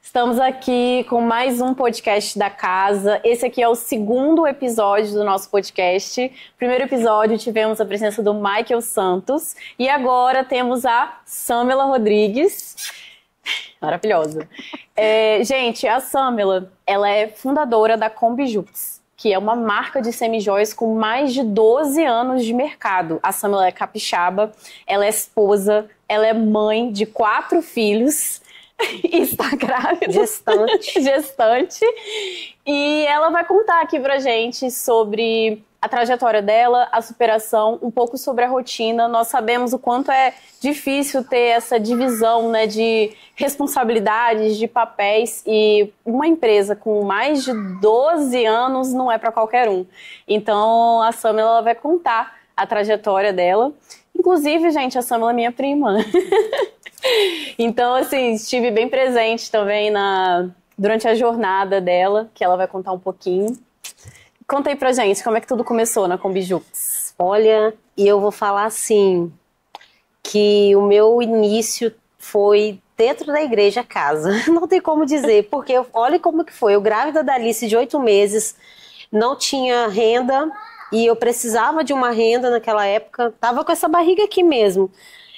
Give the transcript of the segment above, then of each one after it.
Estamos aqui com mais um podcast da casa. Esse aqui é o segundo episódio do nosso podcast. No primeiro episódio tivemos a presença do Michael Santos e agora temos a Samela Rodrigues. Maravilhosa. Gente, a Samela, ela é fundadora da Combijux, que é uma marca de semijoias com mais de 12 anos de mercado. A Samela é capixaba, ela é esposa, ela é mãe de 4 filhos. Está grávida. Gestante. E ela vai contar aqui pra gente sobre a trajetória dela, a superação, um pouco sobre a rotina. Nós sabemos o quanto é difícil ter essa divisão, né, de responsabilidades, de papéis, e uma empresa com mais de 12 anos não é para qualquer um. Então a Samela ela vai contar a trajetória dela. Inclusive, gente, a Samela é minha prima. Então, assim, estive bem presente também durante a jornada dela, que ela vai contar um pouquinho. Conta aí pra gente, como é que tudo começou na Combijux? Olha, e eu vou falar assim, que o meu início foi dentro da igreja casa. Não tem como dizer, porque olha como que foi. Eu grávida da Alice de 8 meses, não tinha renda e eu precisava de uma renda naquela época. Tava com essa barriga aqui mesmo.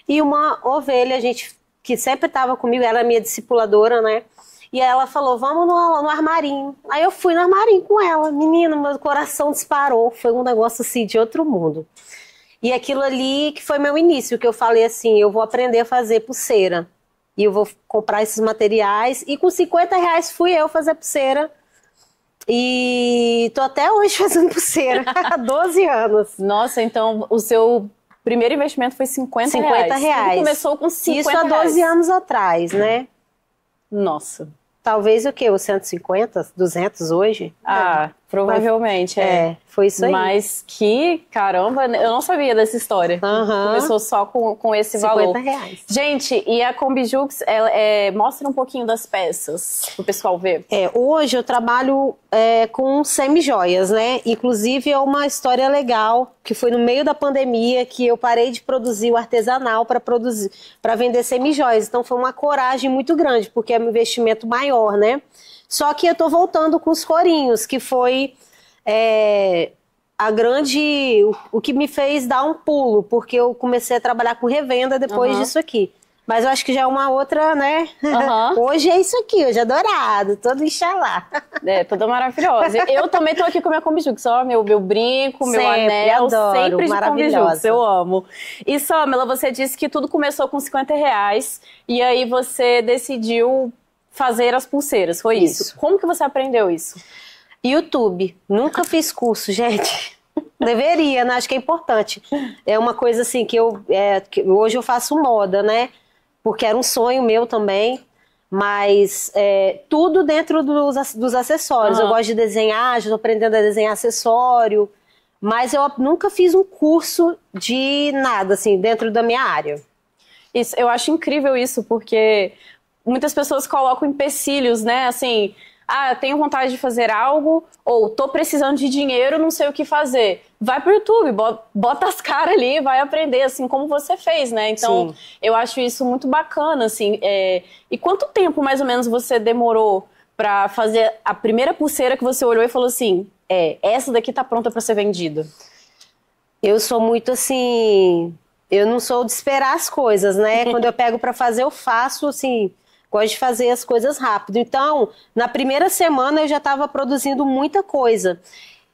E uma ovelha, gente, que sempre estava comigo, ela é minha discipuladora, né? E aí ela falou, vamos no armarinho. Aí eu fui no armarinho com ela. Menina, meu coração disparou. Foi um negócio assim de outro mundo. E aquilo ali que foi meu início, que eu falei assim, eu vou aprender a fazer pulseira. E eu vou comprar esses materiais. E com R$50 fui eu fazer pulseira. E tô até hoje fazendo pulseira, há 12 anos. Nossa, então o seu primeiro investimento foi R$50. R$50. Começou com R$50. Isso há 12 anos atrás, né? Nossa. Talvez o quê? Os 150, 200 hoje? Provavelmente, foi isso aí. Mas que, caramba, eu não sabia dessa história. Começou só com esse valor. R$50. Gente, e a Combijux, mostra um pouquinho das peças, pro pessoal ver. Hoje eu trabalho com semijoias, né? Inclusive é uma história legal, que foi no meio da pandemia que eu parei de produzir o artesanal para vender semijoias. Então foi uma coragem muito grande, porque é um investimento maior, né? Só que eu tô voltando com os corinhos, que foi o que me fez dar um pulo, porque eu comecei a trabalhar com revenda depois disso aqui. Mas eu acho que já é uma outra, né? Hoje é isso aqui, hoje é dourado, todo Inxalá. Toda maravilhosa. Eu também tô aqui com a minha Combijux, ó, meu brinco, meu anel, adoro, sempre de Combijux, eu amo. E Samela, você disse que tudo começou com R$50, e aí você decidiu fazer as pulseiras, foi isso? Como que você aprendeu isso? YouTube. Nunca fiz curso, gente. Deveria, né? Acho que é importante. É uma coisa assim que hoje eu faço moda, né? Porque era um sonho meu também. Mas tudo dentro dos acessórios. Eu gosto de desenhar, já estou aprendendo a desenhar acessório. Mas eu nunca fiz um curso de nada, assim, dentro da minha área. Isso, eu acho incrível isso, porque muitas pessoas colocam empecilhos, né? Assim, tenho vontade de fazer algo, ou tô precisando de dinheiro, não sei o que fazer. Vai pro YouTube, bota as caras ali, vai aprender, assim como você fez, né? Então, eu acho isso muito bacana, assim. E quanto tempo, mais ou menos, você demorou pra fazer a primeira pulseira que você olhou e falou assim, essa daqui tá pronta pra ser vendida? Eu sou muito assim, eu não sou de esperar as coisas, né? Quando eu pego pra fazer, eu faço, assim, gosto de fazer as coisas rápido. Então, na primeira semana eu já estava produzindo muita coisa.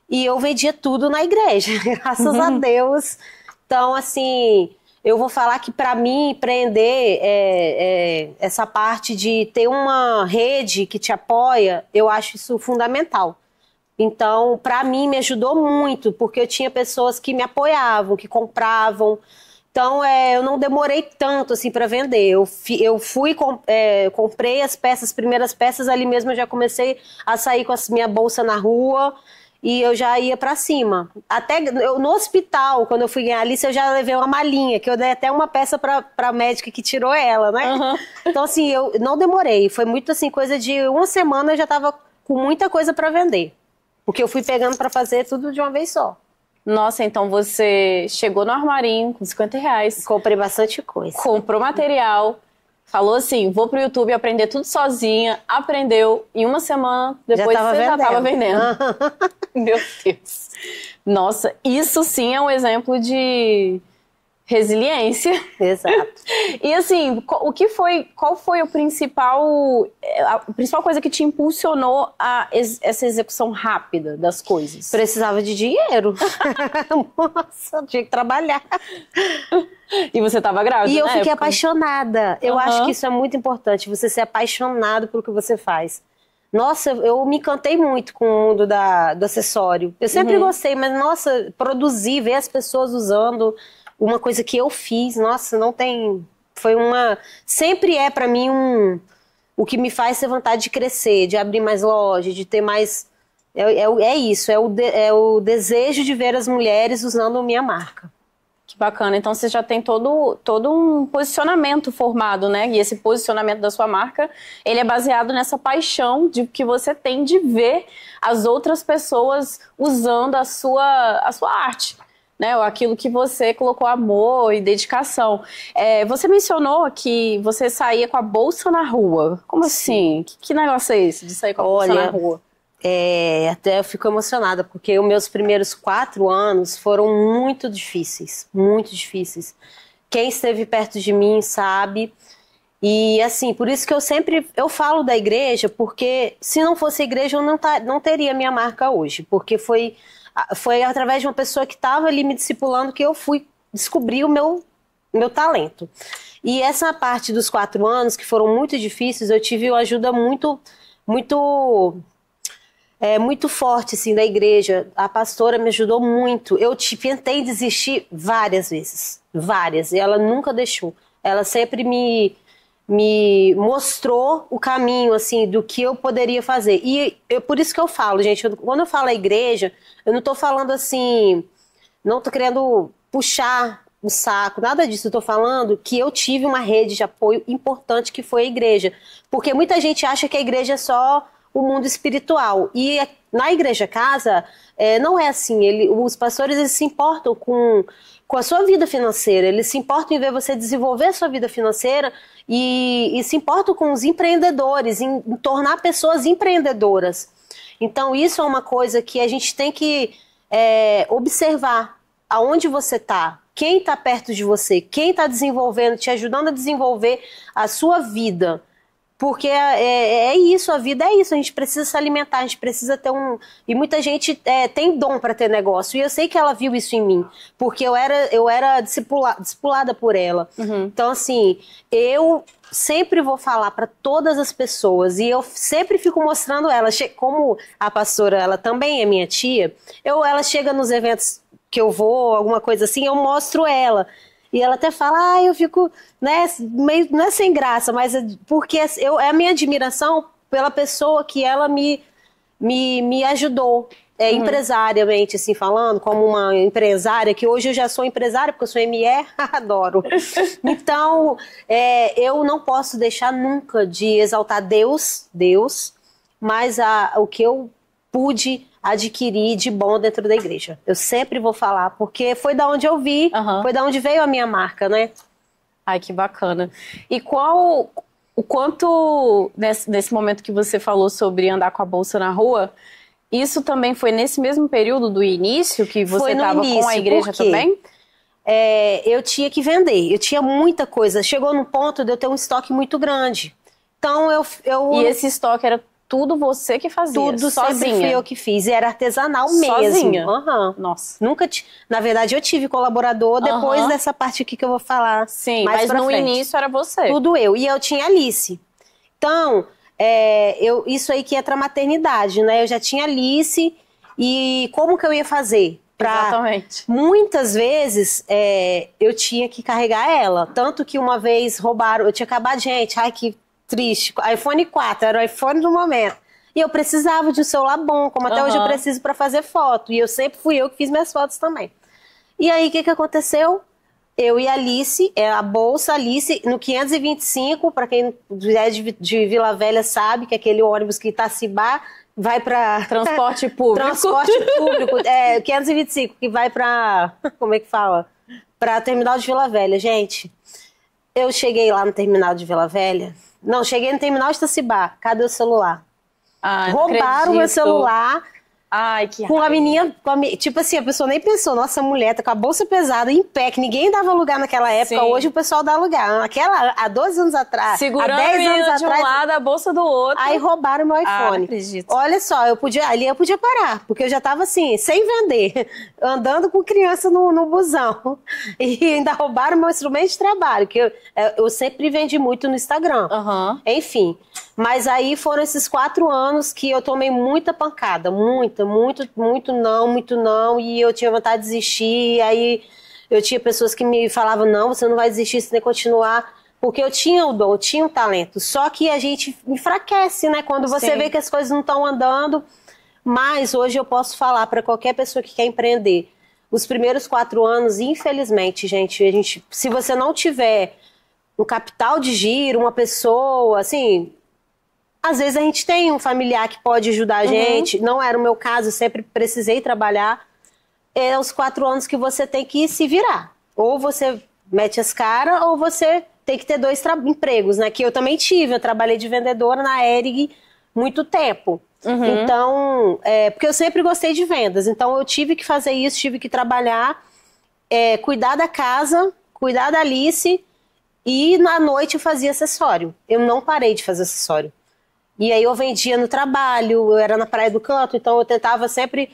E eu vendia tudo na igreja, graças a Deus. Então, assim, eu vou falar que para mim, empreender, essa parte de ter uma rede que te apoia, eu acho isso fundamental. Então, para mim, me ajudou muito, porque eu tinha pessoas que me apoiavam, que compravam. Então, eu não demorei tanto assim para vender. Eu fui, comprei as primeiras peças, ali mesmo eu já comecei a sair com a minha bolsa na rua e eu já ia para cima. Até no hospital, quando eu fui ganhar a Alice, eu já levei uma malinha, que eu dei até uma peça para a médica que tirou ela, né? Então, assim, eu não demorei. Foi muito assim, coisa de uma semana eu já estava com muita coisa para vender. Porque eu fui pegando para fazer tudo de uma vez só. Nossa, então você chegou no armarinho com R$50. Comprei bastante coisa. Comprou material, Falou assim, vou pro YouTube aprender tudo sozinha, aprendeu, e uma semana depois você já tava vendendo. Meu Deus. Nossa, isso sim é um exemplo de resiliência. Exato. E assim, qual foi a principal coisa que te impulsionou a essa execução rápida das coisas? Precisava de dinheiro. Nossa, tinha que trabalhar. E você estava grávida, E eu na fiquei época? apaixonada. Eu acho que isso é muito importante, você ser apaixonado pelo que você faz. Nossa, eu me encantei muito com o mundo do acessório. Eu sempre gostei, mas nossa, produzir, ver as pessoas usando uma coisa que eu fiz, nossa, não tem... Sempre é pra mim o que me faz ter vontade de crescer, de abrir mais loja, de ter mais... É isso, é o desejo de ver as mulheres usando a minha marca. Que bacana. Então você já tem todo um posicionamento formado, né? E esse posicionamento da sua marca, ele é baseado nessa paixão que você tem de ver as outras pessoas usando a sua arte, né? Aquilo que você colocou amor e dedicação. Você mencionou que você saía com a bolsa na rua. Como assim? Que negócio é esse de sair com a bolsa na rua? Até eu fico emocionada, porque os meus primeiros 4 anos foram muito difíceis, muito difíceis. Quem esteve perto de mim sabe. E assim, por isso que eu falo da igreja, porque se não fosse a igreja eu não teria minha marca hoje, porque foi através de uma pessoa que estava ali me discipulando que eu fui descobrir o meu talento. E essa parte dos 4 anos, que foram muito difíceis, eu tive uma ajuda muito forte, assim, da igreja. A pastora me ajudou muito. Eu tentei desistir várias vezes. Várias. E ela nunca deixou. Ela sempre me mostrou o caminho, assim, do que eu poderia fazer. E por isso que eu falo, gente, quando eu falo a igreja, eu não tô falando assim, não tô querendo puxar o saco, nada disso. Eu tô falando que eu tive uma rede de apoio importante que foi a igreja. Porque muita gente acha que a igreja é só o mundo espiritual. E na igreja casa, não é assim. Os pastores, eles se importam com a sua vida financeira. Eles se importam em ver você desenvolver a sua vida financeira e se importam com os empreendedores, em tornar pessoas empreendedoras. Então, isso é uma coisa que a gente tem que observar. Aonde você está, quem está perto de você, quem está desenvolvendo, te ajudando a desenvolver a sua vida. Porque é isso, a vida é isso, a gente precisa se alimentar, a gente precisa ter E muita gente tem dom para ter negócio, e eu sei que ela viu isso em mim, porque eu era discipulada por ela. Então, assim, eu sempre vou falar para todas as pessoas, e eu sempre fico mostrando ela, como a pastora, ela também é minha tia, ela chega nos eventos que eu vou, alguma coisa assim, eu mostro ela. E ela até fala, eu fico, né, meio, não é sem graça, mas porque é a minha admiração pela pessoa que ela me ajudou, empresariamente, assim, falando, como uma empresária, que hoje eu já sou empresária, porque eu sou ME, adoro. Então, eu não posso deixar nunca de exaltar Deus, mas o que eu pude adquirir de bom dentro da igreja. Eu sempre vou falar, porque foi da onde eu vi, foi da onde veio a minha marca, né? Ai, que bacana. E o quanto, nesse momento que você falou sobre andar com a bolsa na rua, isso também foi nesse mesmo período do início, que você estava com a igreja também? Eu tinha que vender, eu tinha muita coisa. Chegou num ponto de eu ter um estoque muito grande. Então, E esse estoque era tudo você que fazia? Tudo sozinha? Sempre fui eu que fiz. E era artesanal mesmo. Sozinha? Nossa. Na verdade, eu tive colaborador depois dessa parte aqui que eu vou falar. Sim, mas no início era você. Tudo eu. E eu tinha Alice. Então, isso aí que entra a maternidade, né? Eu já tinha Alice. E como que eu ia fazer? Exatamente. Muitas vezes eu tinha que carregar ela. Tanto que uma vez roubaram. Eu tinha acabado, gente, ai que triste. iPhone 4, era o iPhone do momento. E eu precisava de um celular bom, como até hoje eu preciso para fazer foto. E sempre fui eu que fiz minhas fotos também. E aí, o que aconteceu? Eu e a Alice, a bolsa Alice, no 525, para quem é de Vila Velha sabe, que é aquele ônibus que Itacibá vai para... Transporte público. Transporte público, 525, que vai para... Como é que fala? Para Terminal de Vila Velha, gente. eu cheguei lá no terminal de Vila Velha. Não, cheguei no terminal de Itacibá. Cadê o celular? Roubaram meu celular. Ai, que com a menina, tipo assim, a pessoa nem pensou, nossa, a mulher tá com a bolsa pesada, em pé, que ninguém dava lugar naquela época. Sim. Hoje o pessoal dá lugar. Há 12 anos atrás, segurando há 10 anos atrás, de um lado, a bolsa do outro. Aí roubaram meu iPhone. Não acredito. Olha só, ali eu podia parar, porque eu já tava assim, sem vender, andando com criança no busão. E ainda roubaram meu instrumento de trabalho, que eu sempre vendi muito no Instagram. Enfim. Mas aí foram esses 4 anos que eu tomei muita pancada, muito não, e eu tinha vontade de desistir, e aí eu tinha pessoas que me falavam, não, você não vai desistir, você tem que continuar, porque eu tinha o dom, eu tinha o talento, só que a gente enfraquece, né, quando você vê que as coisas não estão andando. Mas hoje eu posso falar para qualquer pessoa que quer empreender, os primeiros 4 anos, infelizmente, gente, se você não tiver um capital de giro, uma pessoa, assim... Às vezes a gente tem um familiar que pode ajudar a gente. Não era o meu caso, eu sempre precisei trabalhar. É os 4 anos que você tem que se virar. Ou você mete as caras, ou você tem que ter 2 empregos, né? Que eu também tive. Eu trabalhei de vendedora na Hering muito tempo. Então, porque eu sempre gostei de vendas. Então eu tive que fazer isso, tive que trabalhar, cuidar da casa, cuidar da Alice. E na noite eu fazia acessório. Eu não parei de fazer acessório. E aí eu vendia no trabalho, eu era na Praia do Canto, então eu tentava sempre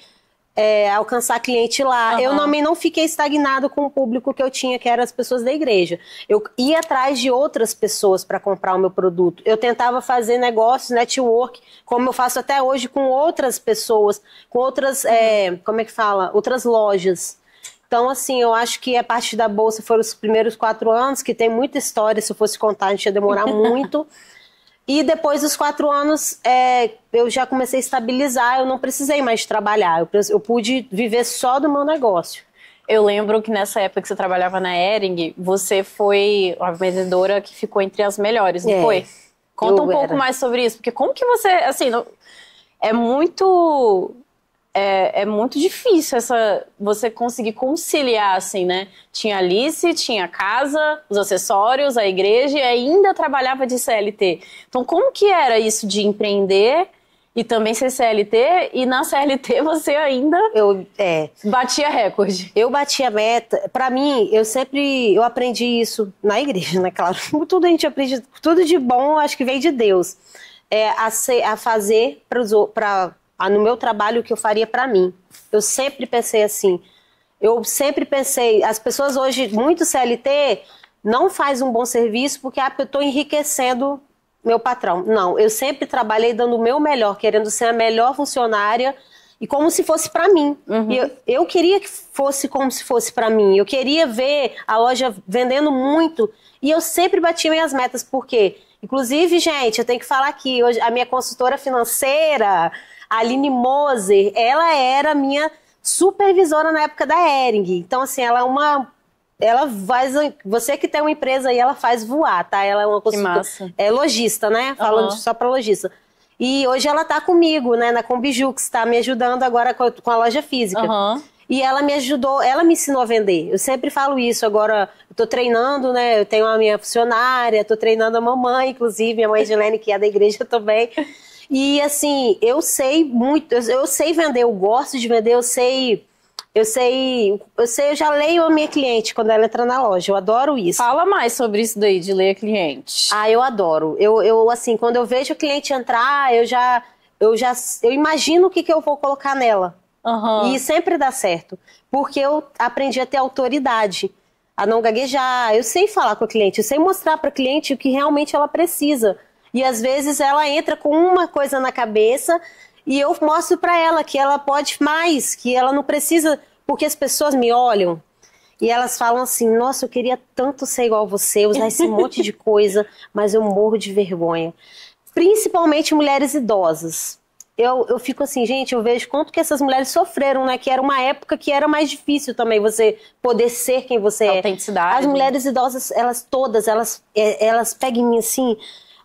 alcançar cliente lá. Eu também não fiquei estagnado com o público que eu tinha, que eram as pessoas da igreja. Eu ia atrás de outras pessoas para comprar o meu produto. Eu tentava fazer negócios, network, como eu faço até hoje com outras pessoas, com outras, outras lojas. Então, assim, eu acho que a parte da Bolsa foram os primeiros 4 anos, que tem muita história, se eu fosse contar a gente ia demorar muito. E depois dos 4 anos, eu já comecei a estabilizar, eu não precisei mais trabalhar, eu pude viver só do meu negócio. Eu lembro que nessa época que você trabalhava na Hering, você foi uma vendedora que ficou entre as melhores, não foi? Conta um pouco mais sobre isso, porque como que você, assim, é muito difícil você conseguir conciliar, assim, né? Tinha Alice, tinha a casa, os acessórios, a igreja e ainda trabalhava de CLT. Então, como que era isso de empreender e também ser CLT? E na CLT você ainda batia recorde. Eu batia meta. Pra mim, eu aprendi isso na igreja, né? Claro, tudo a gente aprende, tudo de bom, acho que vem de Deus. A fazer no meu trabalho o que eu faria pra mim. Eu sempre pensei assim. As pessoas hoje, muito CLT, não faz um bom serviço porque eu estou enriquecendo meu patrão. Não, eu sempre trabalhei dando o meu melhor, querendo ser a melhor funcionária e como se fosse pra mim. Eu queria que fosse como se fosse pra mim. Eu queria ver a loja vendendo muito e eu sempre batia minhas metas. Por quê? Inclusive, gente, eu tenho que falar aqui, hoje, a minha consultora financeira, a Aline Moser, ela era minha supervisora na época da Hering. Então, assim, você que tem uma empresa aí, ela faz voar, tá? Ela é uma consultora, lojista, né? Falando só pra lojista. E hoje ela tá comigo, né? Na Combijux, tá me ajudando agora com a loja física. E ela me ajudou, ela me ensinou a vender. Eu sempre falo isso, agora eu tô treinando, né? Eu tenho a minha funcionária, tô treinando a mamãe, inclusive, minha mãe Edilene, que é da igreja também. E assim, eu sei muito, eu sei vender, eu gosto de vender, eu já leio a minha cliente quando ela entra na loja, eu adoro isso. Fala mais sobre isso daí, de ler a cliente. Eu adoro. Eu assim, quando eu vejo o cliente entrar, eu imagino o que eu vou colocar nela. E sempre dá certo, porque eu aprendi a ter autoridade, a não gaguejar, eu sei falar com a cliente, eu sei mostrar para a cliente o que realmente ela precisa. E às vezes ela entra com uma coisa na cabeça e eu mostro para ela que ela pode mais, que ela não precisa, porque as pessoas me olham e elas falam assim, nossa, eu queria tanto ser igual a você, usar esse monte de coisa, mas eu morro de vergonha. Principalmente mulheres idosas. Eu fico assim, gente, eu vejo quanto que essas mulheres sofreram, né? Que era uma época que era mais difícil também você poder ser quem você é. Autenticidade. As mulheres idosas, elas pegam em mim assim...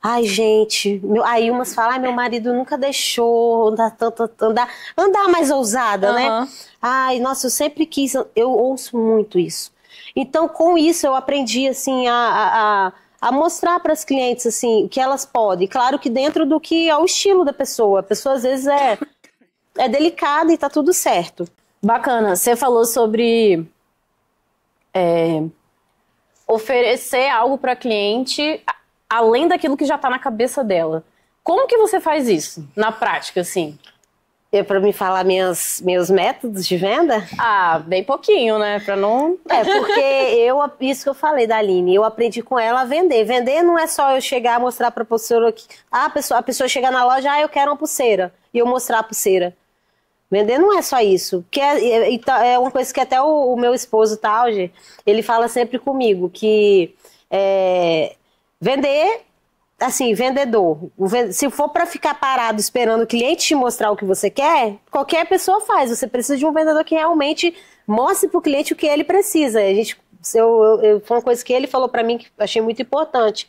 Ai, gente, aí umas falam, meu marido nunca deixou andar mais ousada, né? Ai, nossa, eu sempre quis, eu ouço muito isso. Então, com isso, eu aprendi, assim, a mostrar para as clientes, assim, o que elas podem. Claro que dentro do que é o estilo da pessoa. A pessoa, às vezes, é delicada e tá tudo certo. Bacana. Você falou sobre oferecer algo para a cliente além daquilo que já está na cabeça dela. Como que você faz isso na prática, assim? Para me falar meus métodos de venda? Bem pouquinho, né? Para não... Porque isso que eu falei da Aline, eu aprendi com ela a vender. Vender não é só eu chegar e mostrar para a pessoa que... a pessoa chegar na loja, eu quero uma pulseira. E eu mostrar a pulseira. Vender não é só isso. Que é uma coisa que até o meu esposo, Tauge, ele fala sempre comigo, que vender... Assim, vendedor, se for para ficar parado esperando o cliente te mostrar o que você quer, qualquer pessoa faz. Você precisa de um vendedor que realmente mostre para o cliente o que ele precisa. Foi uma coisa que ele falou para mim que eu achei muito importante.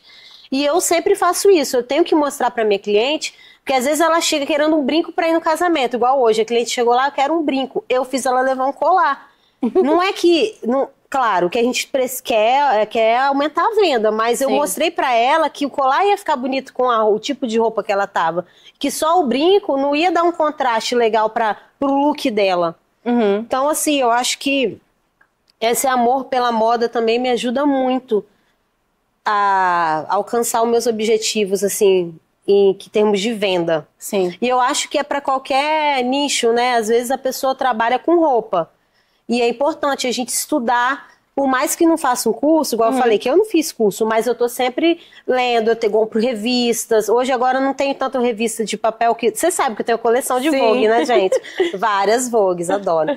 E eu sempre faço isso. Eu tenho que mostrar para minha cliente, porque às vezes ela chega querendo um brinco para ir no casamento, igual hoje. A cliente chegou lá, eu quero um brinco. Eu fiz ela levar um colar. Não é que... Claro, o que a gente quer aumentar a venda, mas eu mostrei pra ela que o colar ia ficar bonito com o tipo de roupa que ela tava. Que só o brinco não ia dar um contraste legal pro look dela. Uhum. Então, assim, eu acho que esse amor pela moda também me ajuda muito a alcançar os meus objetivos, assim, em termos de venda. Sim. E eu acho que é pra qualquer nicho, né? Às vezes a pessoa trabalha com roupa. E é importante a gente estudar, por mais que não faça um curso, igual eu falei, que eu não fiz curso, mas eu tô sempre lendo, eu compro revistas. Hoje agora eu não tenho tanta revista de papel, que você sabe que eu tenho coleção de Vogue, né, gente? Várias Vogues, adoro.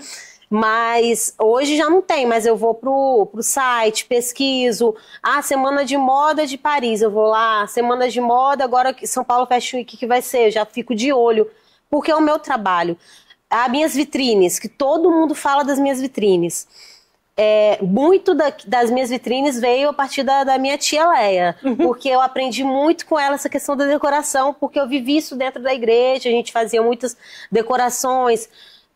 Mas hoje já não tem, mas eu vou pro site, pesquiso. Semana de moda de Paris, eu vou lá. Semana de moda, agora São Paulo Fashion Week, que vai ser? Eu já fico de olho, porque é o meu trabalho. As minhas vitrines, que todo mundo fala das minhas vitrines. Muito das minhas vitrines veio a partir da minha tia Leia, porque eu aprendi muito com ela essa questão da decoração, porque eu vivi isso dentro da igreja, a gente fazia muitas decorações.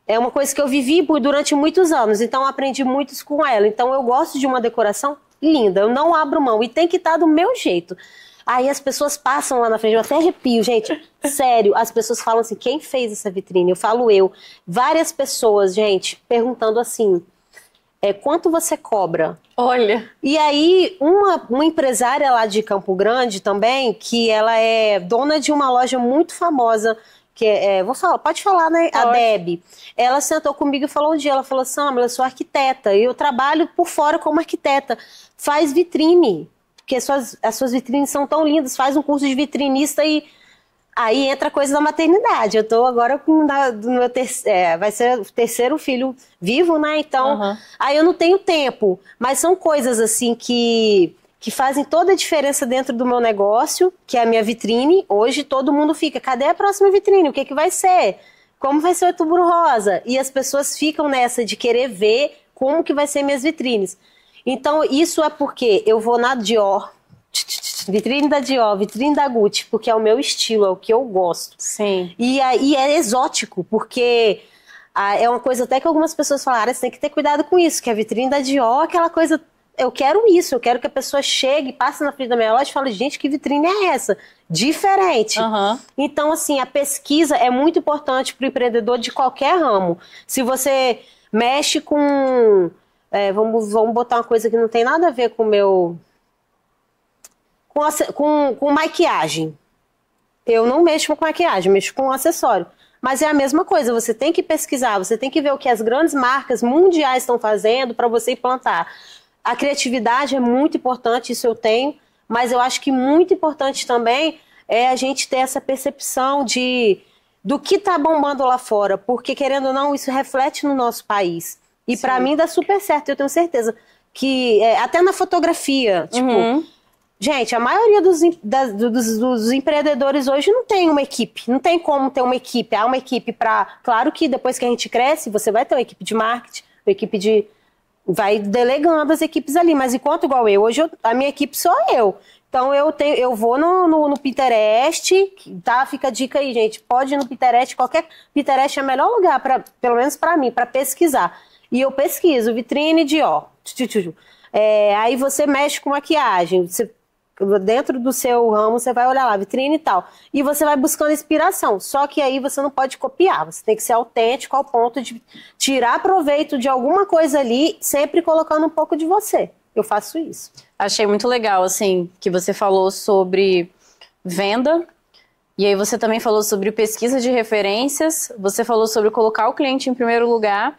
É uma coisa que eu vivi durante muitos anos, então eu aprendi muito isso com ela. Então eu gosto de uma decoração linda, eu não abro mão, e tem que estar do meu jeito. Aí as pessoas passam lá na frente, eu até arrepio, gente. Sério, as pessoas falam assim, quem fez essa vitrine? Eu falo eu. Várias pessoas, gente, perguntando assim, quanto você cobra? Olha. E aí, uma empresária lá de Campo Grande também, que ela é dona de uma loja muito famosa, que pode falar, né? Pode. A Deb. Ela sentou comigo e falou um dia, ela falou, Samela, eu sou arquiteta, e eu trabalho por fora como arquiteta. Faz vitrine. Porque as suas vitrines são tão lindas, faz um curso de vitrinista e aí entra a coisa da maternidade. Eu tô agora com vai ser o terceiro filho vivo, né? Então, aí eu não tenho tempo. Mas são coisas assim que fazem toda a diferença dentro do meu negócio, que é a minha vitrine. Hoje todo mundo fica, cadê a próxima vitrine? O que vai ser? Como vai ser o Outubro Rosa? E as pessoas ficam nessa de querer ver como que vai ser minhas vitrines. Então, isso é porque eu vou na Dior, vitrine da Dior, vitrine da Gucci, porque é o meu estilo, é o que eu gosto. Sim. E é exótico, porque é uma coisa até que algumas pessoas falaram, você tem que ter cuidado com isso, que a vitrine da Dior, aquela coisa, eu quero isso, eu quero que a pessoa chegue, passe na frente da minha loja e fale, gente, que vitrine é essa? Diferente. Então, assim, a pesquisa é muito importante para o empreendedor de qualquer ramo. Se você mexe com... vamos botar uma coisa que não tem nada a ver com o meu... Com maquiagem. Eu não mexo com maquiagem, mexo com acessório. Mas é a mesma coisa, você tem que pesquisar, você tem que ver o que as grandes marcas mundiais estão fazendo para você implantar. A criatividade é muito importante, isso eu tenho, mas eu acho que muito importante também é a gente ter essa percepção do que está bombando lá fora, porque querendo ou não, isso reflete no nosso país. E para mim dá super certo, eu tenho certeza que até na fotografia, tipo, gente, a maioria dos empreendedores hoje não tem uma equipe, não tem como ter uma equipe. Há uma equipe claro que depois que a gente cresce, você vai ter uma equipe de marketing, uma equipe vai delegando as equipes ali, mas enquanto igual hoje a minha equipe sou eu. Então eu vou no Pinterest, tá? Fica a dica aí, gente, pode ir no Pinterest, Pinterest é o melhor lugar, pelo menos para mim, para pesquisar. E eu pesquiso, vitrine Dior. Aí você mexe com maquiagem, dentro do seu ramo você vai olhar lá, vitrine e tal, e você vai buscando inspiração, só que aí você não pode copiar, você tem que ser autêntico ao ponto de tirar proveito de alguma coisa ali, sempre colocando um pouco de você. Eu faço isso. Achei muito legal, assim, que você falou sobre venda, e aí você também falou sobre pesquisa de referências, você falou sobre colocar o cliente em primeiro lugar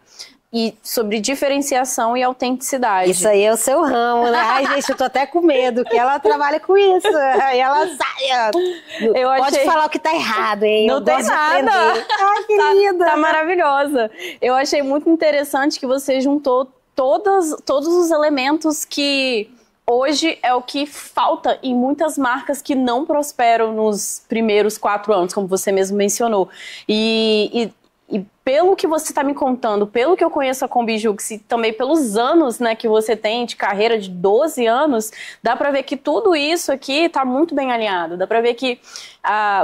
e sobre diferenciação e autenticidade. Isso aí é o seu ramo, né? Ai, gente, eu tô até com medo, que ela trabalha com isso. Aí ela sai. Pode falar o que tá errado, hein? Não tem nada. Ai, que linda. Tá maravilhosa. Eu achei muito interessante que você juntou todos os elementos que hoje é o que falta em muitas marcas que não prosperam nos primeiros 4 anos, como você mesmo mencionou. E pelo que você está me contando, pelo que eu conheço a Combijux e também pelos anos, né, que você tem de carreira de 12 anos, dá para ver que tudo isso aqui está muito bem alinhado. Dá para ver que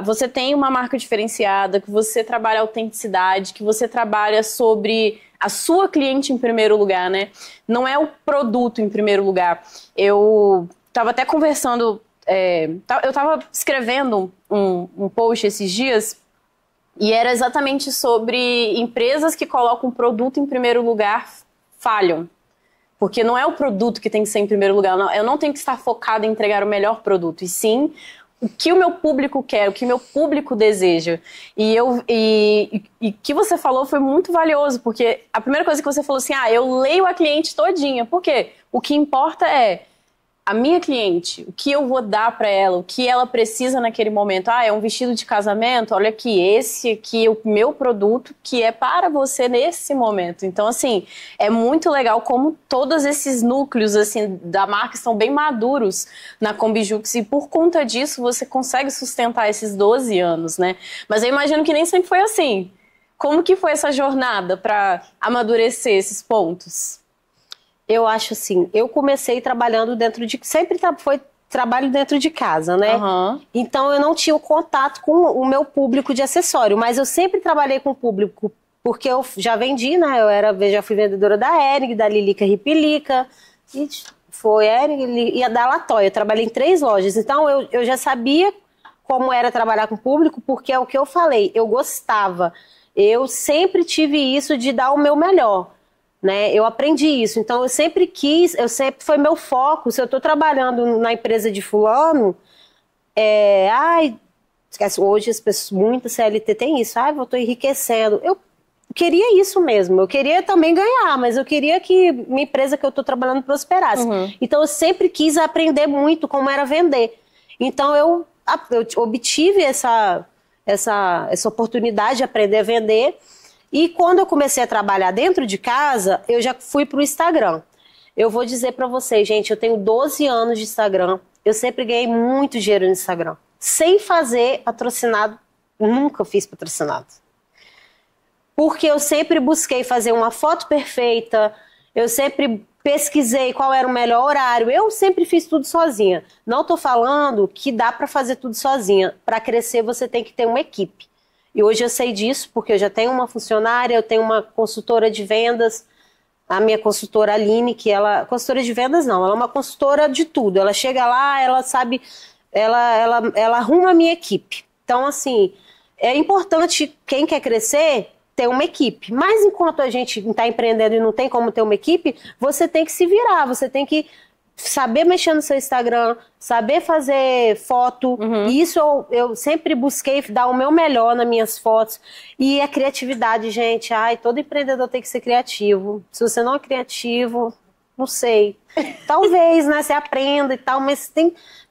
você tem uma marca diferenciada, que você trabalha autenticidade, que você trabalha sobre a sua cliente em primeiro lugar, né? Não é o produto em primeiro lugar. Eu estava até conversando, eu estava escrevendo um post esses dias. E era exatamente sobre empresas que colocam o produto em primeiro lugar falham. Porque não é o produto que tem que ser em primeiro lugar. Eu não tenho que estar focada em entregar o melhor produto. E sim, o que o meu público quer, o que o meu público deseja. E que você falou foi muito valioso. Porque a primeira coisa que você falou assim, eu leio a cliente todinha. Por quê? O que importa é a minha cliente, o que eu vou dar para ela, o que ela precisa naquele momento. É um vestido de casamento? Olha aqui, esse aqui é o meu produto que é para você nesse momento. Então, assim, é muito legal como todos esses núcleos, assim, da marca estão bem maduros na Combijux e por conta disso você consegue sustentar esses 12 anos, né? Mas eu imagino que nem sempre foi assim. Como que foi essa jornada para amadurecer esses pontos? Eu acho assim, eu comecei trabalhando sempre foi trabalho dentro de casa, né? Uhum. Então eu não tinha o contato com o meu público de acessório, mas eu sempre trabalhei com o público, porque eu já vendi, né? Já fui vendedora da Hering, da Lilica Ripilica, e foi Hering e a da Latoya. Eu trabalhei em 3 lojas, então eu já sabia como era trabalhar com o público, porque é o que eu falei, eu gostava. Eu sempre tive isso de dar o meu melhor. Né? Eu aprendi isso, então eu sempre foi meu foco. Se eu estou trabalhando na empresa de fulano, hoje as pessoas, muita CLT tem isso, eu estou enriquecendo. Eu queria isso mesmo, eu queria também ganhar, mas eu queria que minha empresa que eu estou trabalhando prosperasse. Uhum. Então eu sempre quis aprender muito como era vender. Então eu obtive essa oportunidade de aprender a vender. E quando eu comecei a trabalhar dentro de casa, eu já fui para o Instagram. Eu vou dizer para vocês, gente, eu tenho 12 anos de Instagram. Eu sempre ganhei muito dinheiro no Instagram. Sem fazer patrocinado, nunca fiz patrocinado. Porque eu sempre busquei fazer uma foto perfeita, eu sempre pesquisei qual era o melhor horário, eu sempre fiz tudo sozinha. Não estou falando que dá para fazer tudo sozinha. Para crescer você tem que ter uma equipe. E hoje eu sei disso porque eu já tenho uma funcionária, eu tenho uma consultora de vendas, a minha consultora Aline, consultora de vendas não, ela é uma consultora de tudo. Ela chega lá, ela sabe, ela arruma a minha equipe. Então, assim, é importante quem quer crescer ter uma equipe. Mas enquanto a gente está empreendendo e não tem como ter uma equipe, você tem que se virar, você tem que saber mexer no seu Instagram, saber fazer foto. Uhum. E isso eu sempre busquei dar o meu melhor nas minhas fotos. E a criatividade, gente. Todo empreendedor tem que ser criativo. Se você não é criativo, não sei. Talvez, né? Você aprenda e tal, mas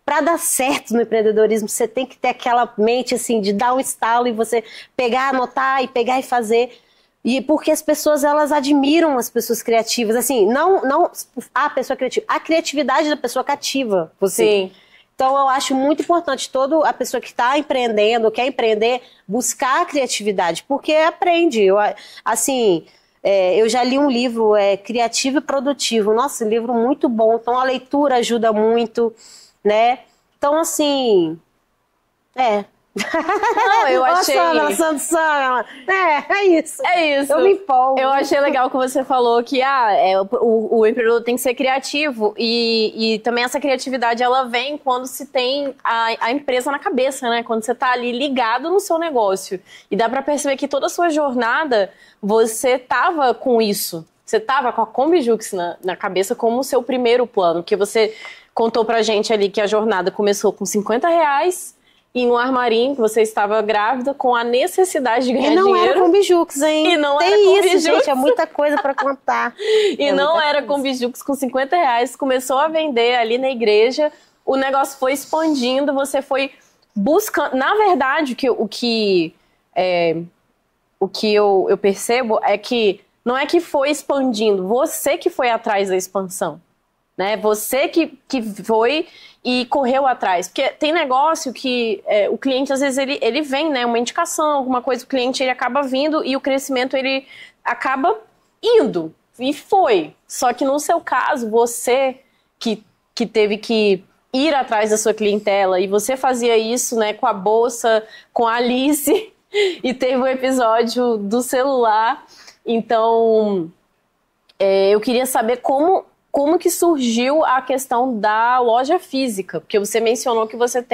para dar certo no empreendedorismo, você tem que ter aquela mente assim de dar um estalo e você pegar, anotar e pegar e fazer. E porque as pessoas, elas admiram as pessoas criativas, assim, não a pessoa criativa, a criatividade da pessoa cativa você. Sim. Então eu acho muito importante toda a pessoa que está empreendendo, quer empreender, buscar a criatividade, porque aprende. Eu já li um livro, Criativo e Produtivo, nossa, livro muito bom, então a leitura ajuda muito, né? Então assim, Não, eu achei... Samela. É isso. É isso. Eu me empolgo. Eu achei legal que você falou que o empreendedor tem que ser criativo e também essa criatividade ela vem quando se tem a empresa na cabeça, né? Quando você tá ali ligado no seu negócio. E dá pra perceber que toda a sua jornada você tava com isso. Você tava com a Combijux na cabeça como o seu primeiro plano, que você contou pra gente ali que a jornada começou com R$50 em um armarinho, que você estava grávida com a necessidade de ganhar dinheiro. E não era Combijux, hein? E não tem era isso, Combijux. gente, é muita coisa pra contar. E não era Combijux com R$50, começou a vender ali na igreja, o negócio foi expandindo, você foi buscando... Na verdade, o que eu percebo é que não é que foi expandindo, você que foi atrás da expansão. Né? Você que foi e correu atrás. Porque tem negócio que o cliente, às vezes, ele vem, né? Uma indicação, alguma coisa, o cliente ele acaba vindo e o crescimento ele acaba indo. E foi. Só que no seu caso, você que teve que ir atrás da sua clientela e você fazia isso, né, com a bolsa, com a Alice e teve um episódio do celular. Então, eu queria saber como que surgiu a questão da loja física? Porque você mencionou que você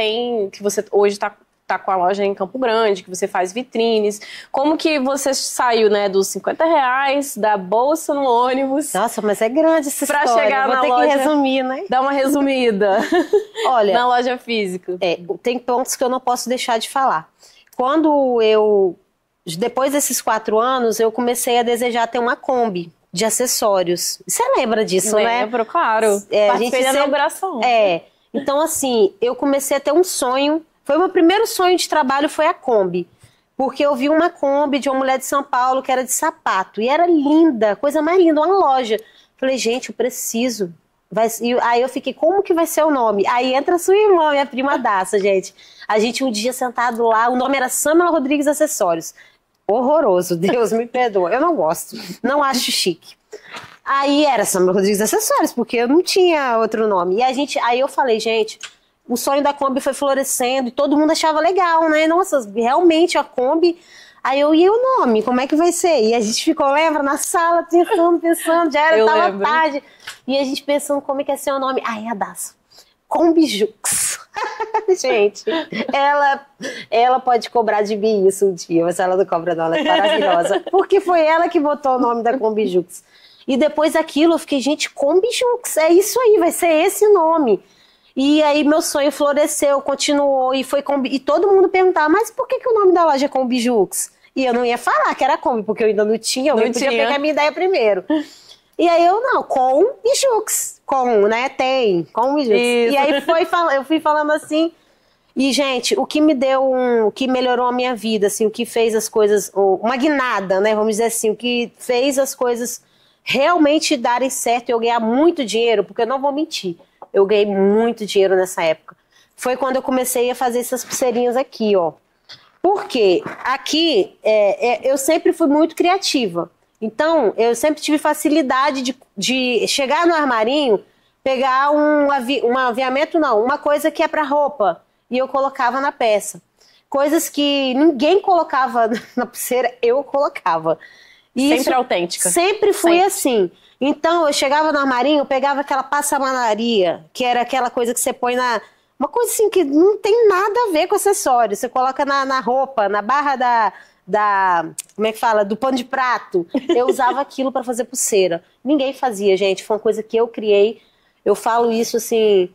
hoje está com a loja em Campo Grande, que você faz vitrines. Como que você saiu, né, dos R$50, da bolsa no ônibus? Nossa, mas é grande essa história. Pra chegar na loja, que resumir, né? Dar uma resumida. Olha, na loja física. Tem pontos que eu não posso deixar de falar. Depois desses 4 anos, eu comecei a desejar ter uma Kombi de acessórios. Você lembra disso, né? Lembro, claro. Participei da inauguração. Então, assim, eu comecei a ter um sonho. Foi o meu primeiro sonho de trabalho, foi a Kombi. Porque eu vi uma Kombi de uma mulher de São Paulo que era de sapato. E era linda, coisa mais linda, uma loja. Falei, gente, eu preciso. Aí eu fiquei, como que vai ser o nome? Aí entra a sua irmã, minha prima Daça, gente. A gente um dia sentado lá, o nome era Samela Rodrigues Acessórios. Horroroso, Deus me perdoa. Eu não gosto, não acho chique. Aí era Samela Rodrigues Acessórios, porque eu não tinha outro nome. E aí eu falei, gente, o sonho da Kombi foi florescendo e todo mundo achava legal, né? Nossa, realmente a Kombi. Aí e o nome, como é que vai ser? E a gente ficou, lembra, na sala, pensando, tava tarde. E a gente pensando como é que ia ser o nome. Aí a Daça, Combijux. Gente, ela pode cobrar de mim isso um dia, mas ela não cobra não, ela é maravilhosa. Porque foi ela que botou o nome da Combijux. E depois daquilo eu fiquei, gente, Combijux, é isso aí, vai ser esse nome. E aí meu sonho floresceu, continuou, e todo mundo perguntava, mas por que o nome da loja é Combijux? E eu não ia falar que era Kombi, porque eu ainda não tinha, podia pegar a minha ideia primeiro. E aí Combijux, né, tem, Combijux. E aí eu fui falando assim, e gente, o que melhorou a minha vida, assim, o que fez as coisas, uma guinada, né, vamos dizer assim, o que fez as coisas realmente darem certo e eu ganhar muito dinheiro, porque eu não vou mentir, eu ganhei muito dinheiro nessa época. Foi quando eu comecei a fazer essas pulseirinhas aqui, ó. Porque aqui, eu sempre fui muito criativa. Então, eu sempre tive facilidade de chegar no armarinho, pegar um aviamento, uma coisa que é para roupa, e eu colocava na peça. Coisas que ninguém colocava na pulseira, eu colocava. E sempre autêntica. Sempre fui assim. Então, eu chegava no armarinho, eu pegava aquela passamanaria, que era aquela coisa que você põe uma coisa assim que não tem nada a ver com acessório. Você coloca na roupa, na barra como é que fala? Do pano de prato. Eu usava aquilo para fazer pulseira. Ninguém fazia, gente. Foi uma coisa que eu criei. Eu falo isso assim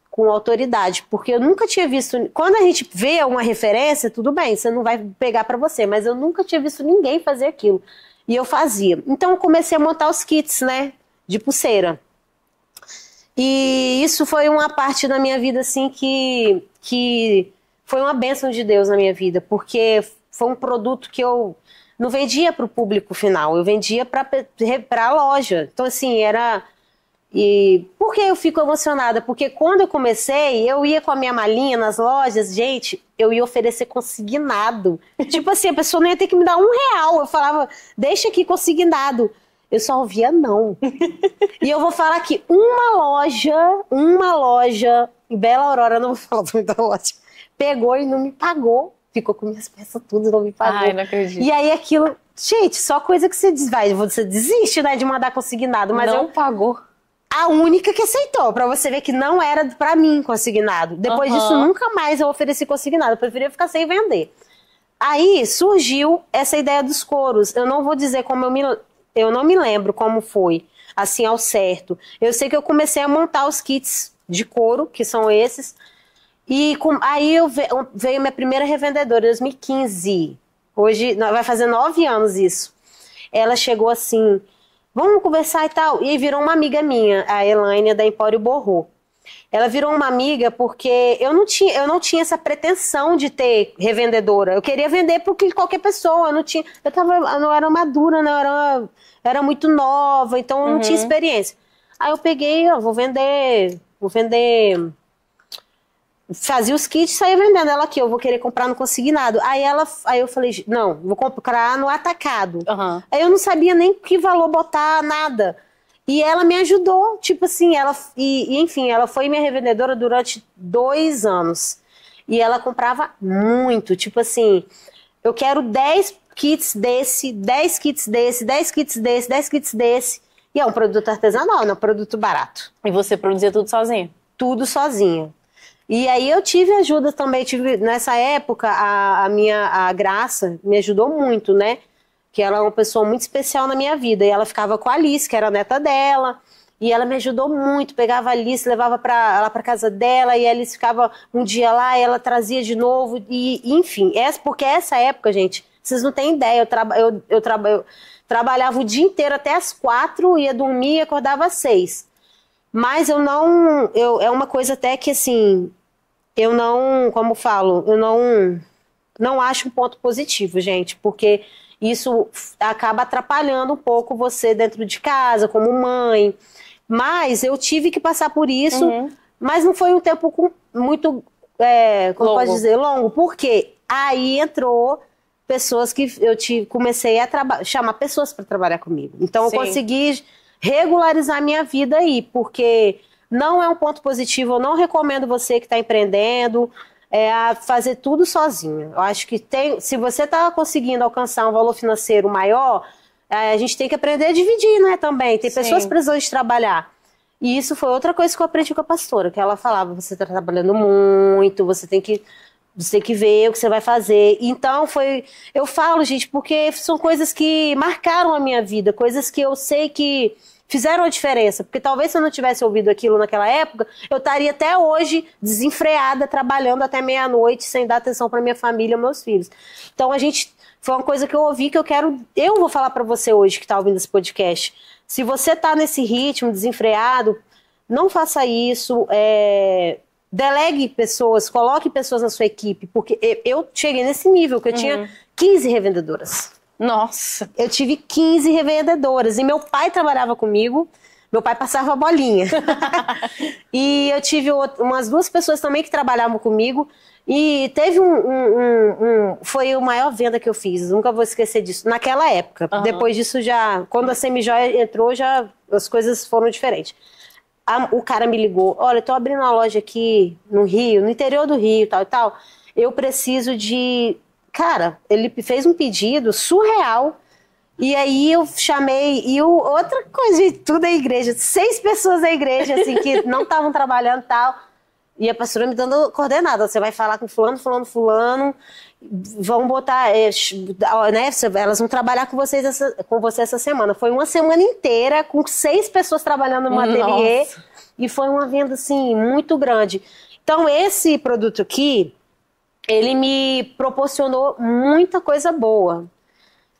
com autoridade, porque eu nunca tinha visto. Quando a gente vê uma referência, tudo bem, você não vai pegar para você, mas eu nunca tinha visto ninguém fazer aquilo. E eu fazia. Então eu comecei a montar os kits, né, de pulseira. E isso foi uma parte da minha vida assim que foi uma bênção de Deus na minha vida, porque foi um produto que eu não vendia para o público final, eu vendia para a loja. Então, assim, E por que eu fico emocionada? Porque quando eu comecei, eu ia com a minha malinha nas lojas, gente, eu ia oferecer consignado. Tipo assim, a pessoa não ia ter que me dar R$1. Eu falava, deixa aqui consignado. Eu só ouvia não. E eu vou falar que uma loja, em Bela Aurora, não vou falar muito da loja, pegou e não me pagou. ficou com minhas peças tudo, não me pagou. Ai, não acredito. E aí aquilo, gente, só coisa que você você desiste, né, de mandar consignado, mas não pagou. A única que aceitou, pra você ver que não era pra mim consignado. Depois disso, nunca mais eu ofereci consignado, eu preferia ficar sem vender. Aí surgiu essa ideia dos couros. Eu não vou dizer como eu não me lembro como foi, assim, ao certo. Eu sei que eu comecei a montar os kits de couro, que são esses. E aí veio minha primeira revendedora, em 2015. Hoje vai fazer 9 anos isso. Ela chegou assim, vamos conversar e tal. E virou uma amiga minha, a Elaine, da Empório Borrô. Ela virou uma amiga porque eu não tinha essa pretensão de ter revendedora. Eu queria vender para qualquer pessoa. Eu não era madura, né? Eu era muito nova, então eu não tinha experiência. Aí eu peguei, vou vender. Fazia os kits e saía vendendo. Ela aqui, eu vou querer comprar no consignado. Aí eu falei, não, vou comprar no atacado. Aí eu não sabia nem que valor botar, nada. E ela me ajudou, tipo assim, enfim, ela foi minha revendedora durante 2 anos. E ela comprava muito, tipo assim, eu quero 10 kits desse, 10 kits desse, 10 kits desse, 10 kits desse. E é um produto artesanal, não é um produto barato. E você produzia tudo sozinha? Tudo sozinha. E aí eu tive ajuda também, nessa época, a Graça me ajudou muito, né? Que ela é uma pessoa muito especial na minha vida. E ela ficava com a Alice, que era a neta dela. E ela me ajudou muito. Pegava a Alice, levava ela para casa dela. E a Alice ficava um dia lá e ela trazia de novo. E enfim, porque essa época, gente, vocês não têm ideia. Eu trabalhava o dia inteiro até as 4, ia dormir e acordava às 6. Mas é uma coisa até que assim, eu não, como falo, eu não acho um ponto positivo, gente. Porque isso acaba atrapalhando um pouco você dentro de casa, como mãe. Mas eu tive que passar por isso, mas não foi um tempo muito, como pode dizer, longo. Porque aí entrou pessoas que comecei a chamar pessoas para trabalhar comigo. Então eu consegui regularizar a minha vida aí, porque não é um ponto positivo. Eu não recomendo você que está empreendendo a fazer tudo sozinho. Eu acho que se você está conseguindo alcançar um valor financeiro maior, a gente tem que aprender a dividir, né, também. Tem pessoas precisando de trabalhar. E isso foi outra coisa que eu aprendi com a pastora, que ela falava, você está trabalhando muito, você tem que ver o que você vai fazer. Então eu falo, gente, porque são coisas que marcaram a minha vida, coisas que eu sei que fizeram a diferença, porque talvez se eu não tivesse ouvido aquilo naquela época, eu estaria até hoje desenfreada, trabalhando até meia-noite, sem dar atenção para minha família e meus filhos. Então foi uma coisa que eu ouvi que eu vou falar para você hoje que está ouvindo esse podcast. Se você está nesse ritmo desenfreado, não faça isso, delegue pessoas, coloque pessoas na sua equipe, porque eu cheguei nesse nível que eu tinha 15 revendedoras. Nossa! Eu tive 15 revendedoras e meu pai trabalhava comigo, meu pai passava a bolinha. E eu tive umas 2 pessoas também que trabalhavam comigo e teve foi a maior venda que eu fiz, nunca vou esquecer disso, naquela época. Depois disso quando a Semijoia entrou, as coisas foram diferentes. O cara me ligou, olha, eu tô abrindo uma loja aqui no Rio, no interior do Rio, tal e tal, eu preciso de... Cara, ele fez um pedido surreal, e aí eu chamei, outra coisa, tudo da igreja, 6 pessoas da igreja, assim, que não estavam trabalhando e tal, e a pastora me dando coordenada, você vai falar com fulano, vão botar, né, elas vão trabalhar com você essa semana. Foi uma semana inteira, com 6 pessoas trabalhando no ateliê, e foi uma venda, assim, muito grande. Então, esse produto aqui, ele me proporcionou muita coisa boa.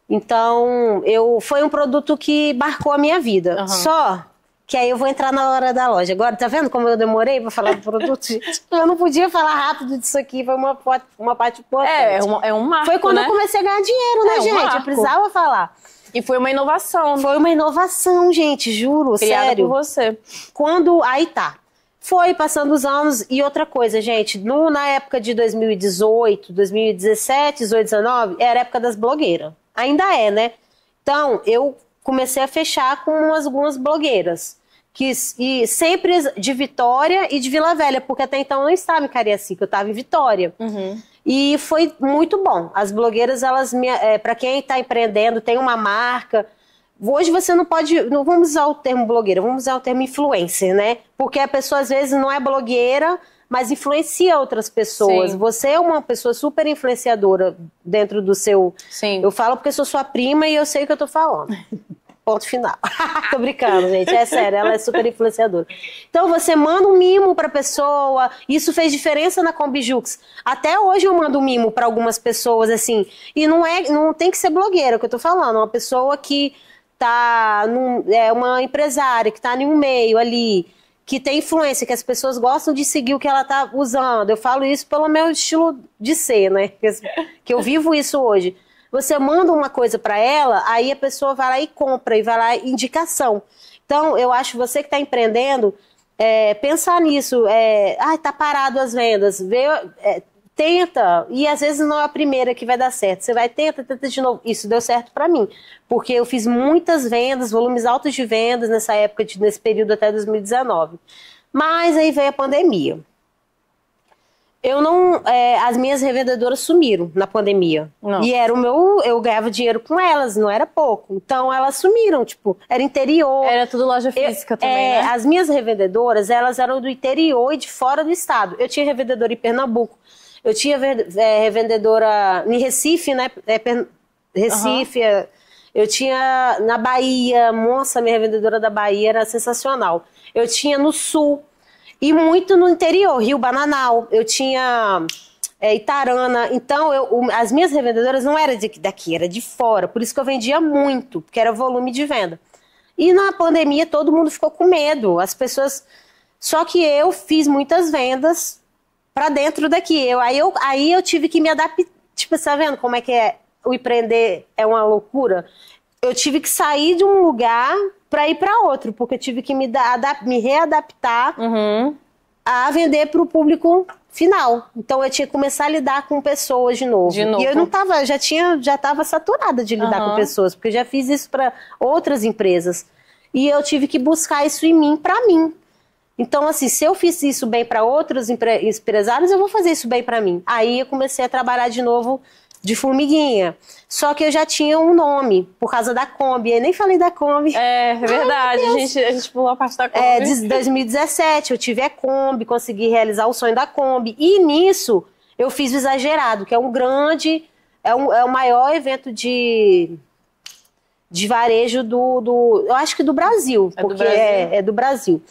Então, foi um produto que marcou a minha vida. Só que aí eu vou entrar na hora da loja. Agora, tá vendo como eu demorei pra falar do produto? Eu não podia falar rápido disso aqui, foi uma parte importante. É um marco, foi quando né? eu comecei a ganhar dinheiro, né, gente? Eu precisava falar. E foi uma inovação. Foi uma inovação, gente, juro, criada sério. por você. Aí tá. Foi passando os anos. E outra coisa, gente, na época de 2018, 2017, 18, 19, era a época das blogueiras. Ainda é, né? Então, eu comecei a fechar com algumas blogueiras. E sempre de Vitória e de Vila Velha, porque até então eu não estava em Cariacica, eu estava em Vitória. E foi muito bom. As blogueiras, elas, para quem está empreendendo, tem uma marca. Hoje você não pode, não vamos usar o termo blogueira, vamos usar o termo influencer, né? Porque a pessoa às vezes não é blogueira, mas influencia outras pessoas. Sim. Você é uma pessoa super influenciadora dentro do seu... Sim. Eu falo porque sou sua prima e eu sei o que eu tô falando. Ponto final. Tô brincando, gente. É sério, ela é super influenciadora. Então você manda um mimo pra pessoa. Isso fez diferença na Combijux. Até hoje eu mando um mimo pra algumas pessoas, assim. E não tem que ser blogueira, é o que eu tô falando. Uma pessoa que é uma empresária, que tá em um meio ali, que tem influência, que as pessoas gostam de seguir o que ela tá usando. Eu falo isso pelo meu estilo de ser, né? Que eu vivo isso hoje. Você manda uma coisa para ela, aí a pessoa vai lá e compra, e vai lá indicação. Então, eu acho que você que está empreendendo, pensar nisso, tá parado as vendas, tenta, e às vezes não é a primeira que vai dar certo. Você vai, tenta de novo. Isso deu certo para mim, porque eu fiz muitas vendas, volumes altos de vendas nessa época, nesse período até 2019. Mas aí veio a pandemia. As minhas revendedoras sumiram na pandemia. Não. E eu ganhava dinheiro com elas, não era pouco. Então elas sumiram, tipo, era interior. Era tudo loja física também, né? As minhas revendedoras, elas eram do interior e de fora do estado. Eu tinha revendedora em Pernambuco, eu tinha revendedora em Recife, né? Recife, eu tinha na Bahia, nossa, minha revendedora da Bahia era sensacional. Eu tinha no Sul. E muito no interior, Rio Bananal, eu tinha Itarana. Então, as minhas revendedoras não eram daqui, era de fora. Por isso que eu vendia muito, porque era volume de venda. E na pandemia, todo mundo ficou com medo. As pessoas... Só que eu fiz muitas vendas para dentro daqui. Aí eu tive que me adaptar. Tipo, você tá vendo como é que o empreender é uma loucura? Eu tive que sair de um lugar para ir para outro, porque eu tive que me readaptar a vender para o público final. Então eu tinha que começar a lidar com pessoas de novo. E eu não tava, já estava saturada de lidar com pessoas, porque eu já fiz isso para outras empresas. E eu tive que buscar isso em mim, para mim. Então, assim, se eu fiz isso bem para outros empresários, eu vou fazer isso bem para mim. Aí eu comecei a trabalhar de novo de formiguinha. Só que eu já tinha um nome, por causa da Kombi. Eu nem falei da Kombi. É verdade, a gente pulou a parte da Kombi. De 2017 eu tive a Kombi, consegui realizar o sonho da Kombi. E nisso eu fiz o Exagerado, que é um grande... É o maior evento de varejo eu acho que do Brasil. É do Brasil.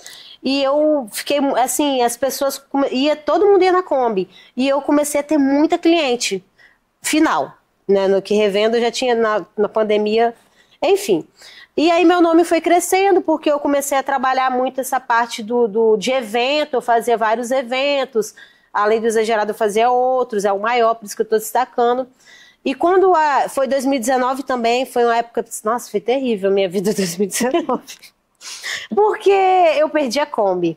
E eu fiquei, assim, as pessoas... todo mundo ia na Kombi. E eu comecei a ter muita cliente final, né? No que revendo eu já tinha na pandemia, enfim. E aí meu nome foi crescendo, porque eu comecei a trabalhar muito essa parte de evento, eu fazia vários eventos, além do Exagerado eu fazia outros, é o maior, por isso que eu estou destacando. E quando foi 2019 também, foi uma época, nossa, foi terrível a minha vida em 2019, porque eu perdi a Kombi,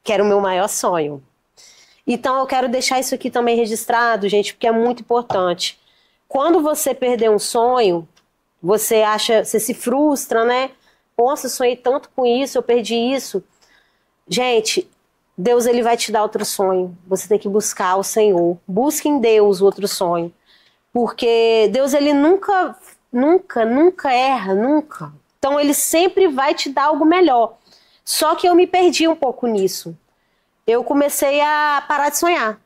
que era o meu maior sonho. Então eu quero deixar isso aqui também registrado, gente, porque é muito importante. Quando você perder um sonho, você se frustra, né? Nossa, eu sonhei tanto com isso, eu perdi isso. Gente, Deus, ele vai te dar outro sonho. Você tem que buscar o Senhor. Busque em Deus o outro sonho. Porque Deus, ele nunca erra, nunca. Então ele sempre vai te dar algo melhor. Só que eu me perdi um pouco nisso. Eu comecei a parar de sonhar.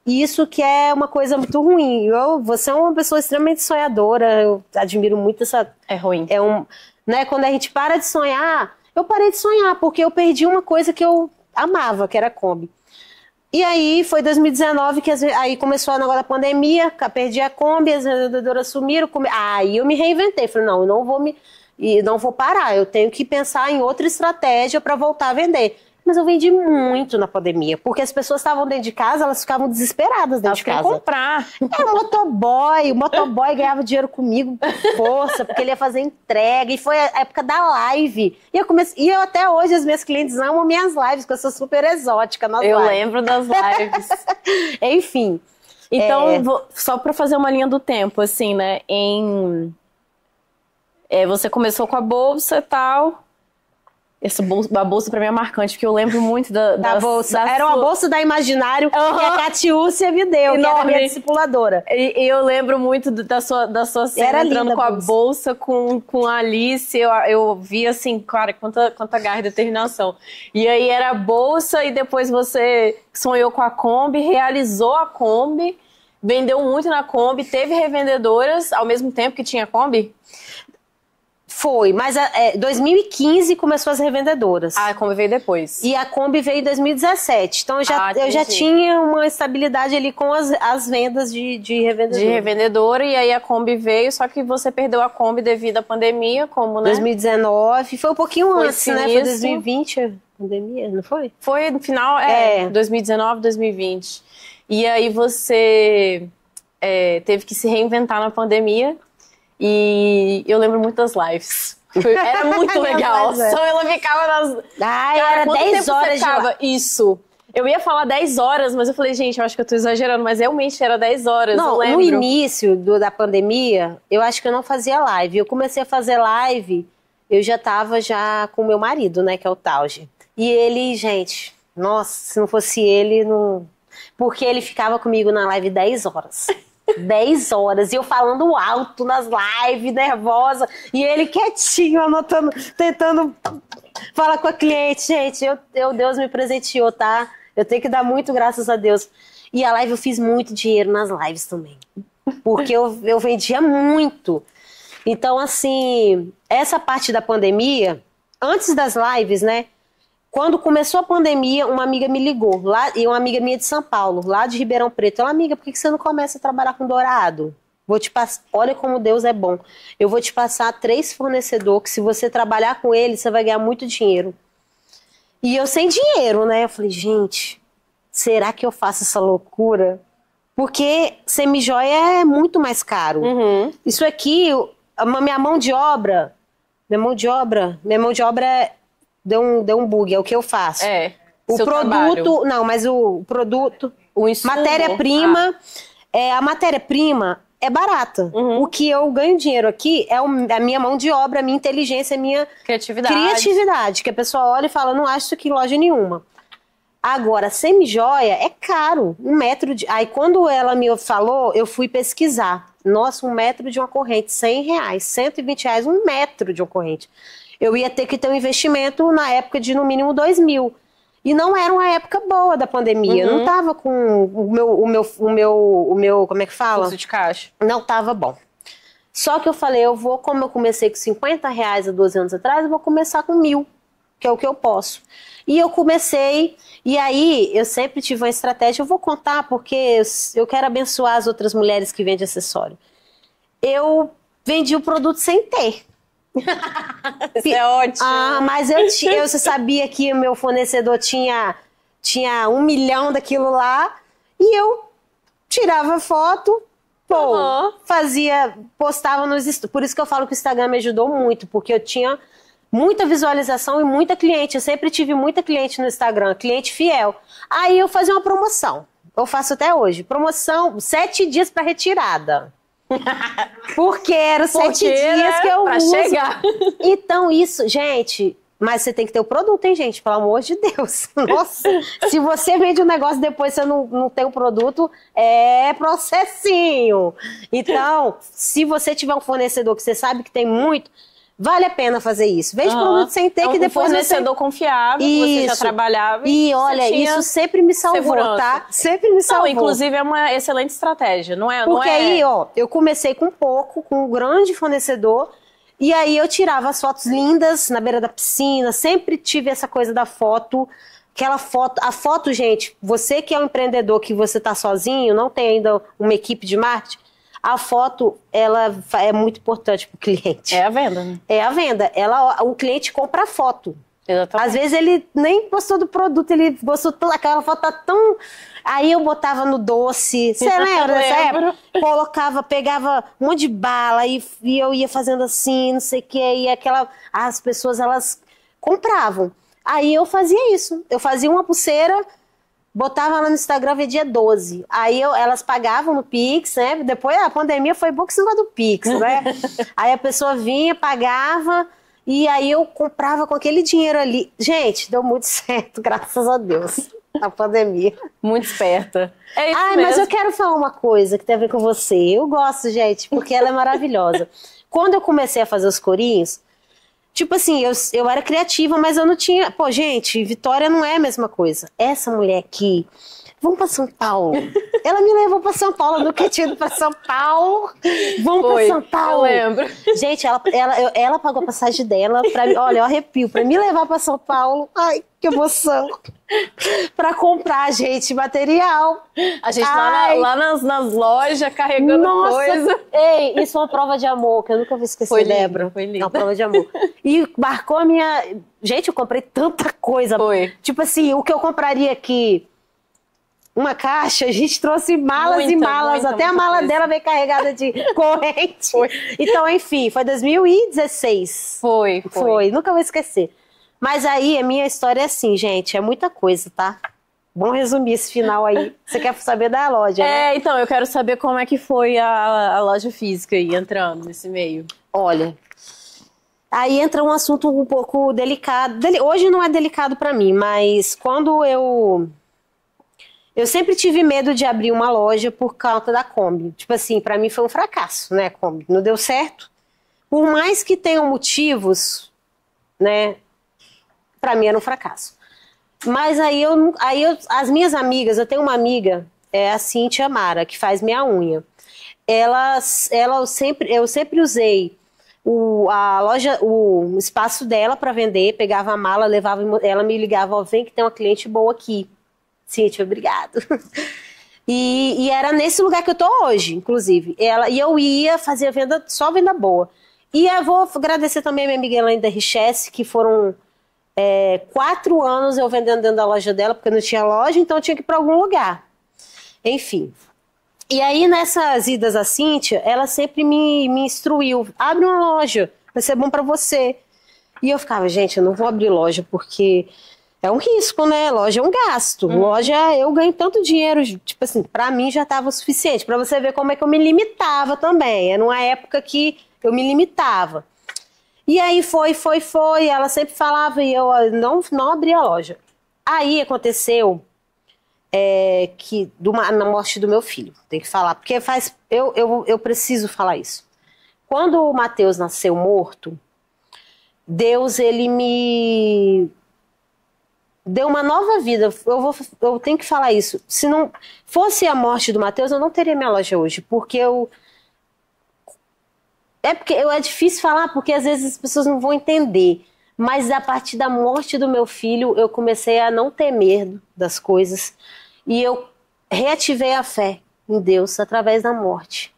Isso que é uma coisa muito ruim. Você é uma pessoa extremamente sonhadora, eu admiro muito essa... É ruim. Né, quando a gente para de sonhar, eu parei de sonhar, porque eu perdi uma coisa que eu amava, que era a Kombi. E aí foi 2019 que aí começou a negócio da pandemia, perdi a Kombi, as vendedoras sumiram. Aí eu me reinventei, falei, não, eu não vou parar, eu tenho que pensar em outra estratégia para voltar a vender. Mas eu vendi muito na pandemia, porque as pessoas estavam dentro de casa, elas ficavam desesperadas dentro de casa. Comprar. O motoboy ganhava dinheiro comigo por força, porque ele ia fazer entrega, e foi a época da live. E eu até hoje, as minhas clientes amam minhas lives, porque eu sou super exótica nas lives. Eu lembro das lives. Enfim. Então, só para fazer uma linha do tempo, assim, né, você começou com a bolsa e tal... A bolsa pra mim é marcante, porque eu lembro muito da bolsa. Era uma bolsa da Imaginário que a Catiúcia me deu, que era minha discipuladora. E eu lembro muito da sua cena era entrando com a bolsa. bolsa com a Alice. Eu vi assim, cara, quanta garra e determinação. E aí era a bolsa e depois você sonhou com a Kombi, realizou a Kombi, vendeu muito na Kombi, teve revendedoras ao mesmo tempo que tinha Kombi? Foi, mas 2015 começou as revendedoras. A Kombi veio depois. E a Kombi veio em 2017. Então eu já tinha uma estabilidade ali com as vendas de revendedora. De revendedora, e aí a Kombi veio, só que você perdeu a Kombi devido à pandemia, como, né? 2019, foi um pouquinho antes, né? Foi 2020 a pandemia, não foi? Foi no final, 2019, 2020. E aí você teve que se reinventar na pandemia. E eu lembro muito das lives. Era muito legal. Só ela ficava nas... era 10 horas de Isso. Eu ia falar 10 horas, mas eu falei, gente, eu acho que eu tô exagerando. Mas realmente era 10 horas, não, eu lembro. No início da pandemia, eu acho que eu não fazia live. Eu comecei a fazer live, eu já tava com o meu marido, né, que é o Tauge. E ele, gente, nossa, se não fosse ele, não... Porque ele ficava comigo na live 10 horas. 10 horas, e eu falando alto nas lives, nervosa, e ele quietinho, anotando, tentando falar com a cliente. Gente, Deus me presenteou, tá? Eu tenho que dar muito graças a Deus. E a live eu fiz muito dinheiro nas lives também, porque eu vendia muito. Então, assim, essa parte da pandemia, antes das lives, né? Quando começou a pandemia, uma amiga me ligou, e uma amiga minha de São Paulo, lá de Ribeirão Preto. Ela, amiga, por que você não começa a trabalhar com dourado? Vou te passar, olha como Deus é bom. Eu vou te passar 3 fornecedores, que se você trabalhar com eles, você vai ganhar muito dinheiro. E eu sem dinheiro, né? Eu falei, gente, será que eu faço essa loucura? Porque semijoia é muito mais caro. Uhum. Isso aqui, minha mão de obra deu um bug, é o que eu faço. O produto, trabalho. Não, mas o produto, matéria-prima, a matéria-prima é barata. Uhum. O que eu ganho dinheiro aqui é a minha mão de obra, a minha inteligência, a minha criatividade, que a pessoa olha e fala, não acho isso aqui em loja nenhuma. Agora, semijoia é caro, 1 metro de... Aí quando ela me falou, eu fui pesquisar. Nossa, 1 metro de uma corrente, R$100, R$120, 1 metro de uma corrente. Eu ia ter que ter um investimento na época de no mínimo 2.000. E não era uma época boa da pandemia. Uhum. Não tava com o meu, como é que fala? Fluxo de caixa. Não tava bom. Só que eu falei, como eu comecei com R$50 há 12 anos atrás, eu vou começar com 1.000, que é o que eu posso. E eu comecei, e aí eu sempre tive uma estratégia, eu vou contar porque eu quero abençoar as outras mulheres que vendem acessório. Eu vendi o produto sem ter. Isso é ótimo. Mas você sabia que o meu fornecedor tinha 1 milhão daquilo lá, e eu tirava foto, postava nos stories. Por isso que eu falo que o Instagram me ajudou muito, porque eu tinha muita visualização e muita cliente. Eu sempre tive muita cliente no Instagram, cliente fiel. Aí eu fazia uma promoção, eu faço até hoje, promoção 7 dias para retirada. Porque eram 7 dias que eu pra uso. Chegar. Então isso, gente, mas você tem que ter o produto, hein, gente? Pelo amor de Deus. Nossa, se você vende um negócio e depois você não tem o produto, é processinho. Então, se você tiver um fornecedor que você sabe que tem muito, vale a pena fazer isso. Vende produto sem ter, que depois fornecedor confiável, que você já trabalhava. E olha, isso sempre me salvou, segurança. Tá? Sempre me salvou. Não, inclusive é uma excelente estratégia, não é? Porque aí, eu comecei com pouco, com um grande fornecedor, e aí eu tirava as fotos lindas na beira da piscina, sempre tive essa coisa da foto, a foto, gente, você que é um empreendedor, que você tá sozinho, não tem ainda uma equipe de marketing, a foto, ela é muito importante para o cliente. É a venda, né? É a venda. O cliente compra a foto. Exatamente. Às vezes ele nem gostou do produto, ele gostou toda aquela foto tá tão... Aí eu botava no doce, você lembra dessa época? Pegava um monte de bala e eu ia fazendo assim, não sei o que, e as pessoas, elas compravam. Aí eu fazia isso. Eu fazia uma pulseira, botava lá no Instagram, vendia 12. Aí elas pagavam no Pix, né? Depois a pandemia foi boa que você não vai do Pix, né? Aí a pessoa vinha, pagava, E aí eu comprava com aquele dinheiro ali. Gente, deu muito certo, graças a Deus, na pandemia. Muito esperta. É isso Ai, mesmo. mas eu quero falar uma coisa que tem a ver com você. Eu gosto, gente, porque ela é maravilhosa. Quando eu comecei a fazer os corinhos, tipo assim, eu era criativa, mas eu não tinha... Pô, gente, Vitória não é a mesma coisa. Essa mulher aqui... Vamos para São Paulo. Ela me levou para São Paulo, eu nunca tinha ido para São Paulo. Vamos para São Paulo. Eu lembro. Gente, ela pagou a passagem dela para mim. Olha, eu arrepio, para me levar para São Paulo. Ai, que emoção. Para comprar, gente, material. A gente lá nas lojas carregando coisa. Ei, isso é uma prova de amor, que eu nunca vou esquecer, foi lindo, Débora. Foi lindo. É uma prova de amor. E marcou a minha... Gente, eu comprei tanta coisa. Foi. Tipo assim, o que eu compraria aqui... Uma caixa, a gente trouxe malas e malas, até a mala dela veio carregada de corrente. Foi. Então, enfim, foi 2016. Foi, nunca vou esquecer. Mas aí, a minha história é assim, gente, é muita coisa, tá? Vamos resumir esse final aí. Você quer saber da loja, né? Então, eu quero saber como é que foi a loja física aí, entrando nesse meio. Olha, aí entra um assunto um pouco delicado. Hoje não é delicado pra mim, mas quando eu sempre tive medo de abrir uma loja por causa da Kombi. Tipo assim, pra mim foi um fracasso, né, Kombi? Não deu certo. Por mais que tenham motivos, né, pra mim era um fracasso. Mas as minhas amigas, eu tenho uma amiga, a Cíntia Mara, que faz minha unha. Eu sempre usei a loja, o espaço dela pra vender, pegava a mala, levava, ela me ligava, ó, vem que tem uma cliente boa aqui. Cíntia, obrigado. E era nesse lugar que eu tô hoje, inclusive. E eu ia fazer só venda boa. E eu vou agradecer também a minha amiga Elaine da Richesse, que foram 4 anos eu vendendo dentro da loja dela, porque não tinha loja, então eu tinha que ir para algum lugar. Enfim. E aí, nessas idas à Cíntia, ela sempre me instruiu. Abre uma loja, vai ser bom para você. E eu ficava, gente, eu não vou abrir loja, porque... É um risco, né? Loja é um gasto. Loja, eu ganho tanto dinheiro, tipo assim, pra mim já tava o suficiente. Pra você ver como é que eu me limitava também. Era uma época que eu me limitava. E aí foi. Ela sempre falava e eu não abria a loja. Aí aconteceu na morte do meu filho. Tem que falar, porque eu preciso falar isso. Quando o Mateus nasceu morto, Deus, ele me... deu uma nova vida. Eu tenho que falar isso. Se não fosse a morte do Mateus, eu não teria minha loja hoje. Porque é difícil falar, porque às vezes as pessoas não vão entender. Mas a partir da morte do meu filho, eu comecei a não ter medo das coisas. E eu reativei a fé em Deus através da morte.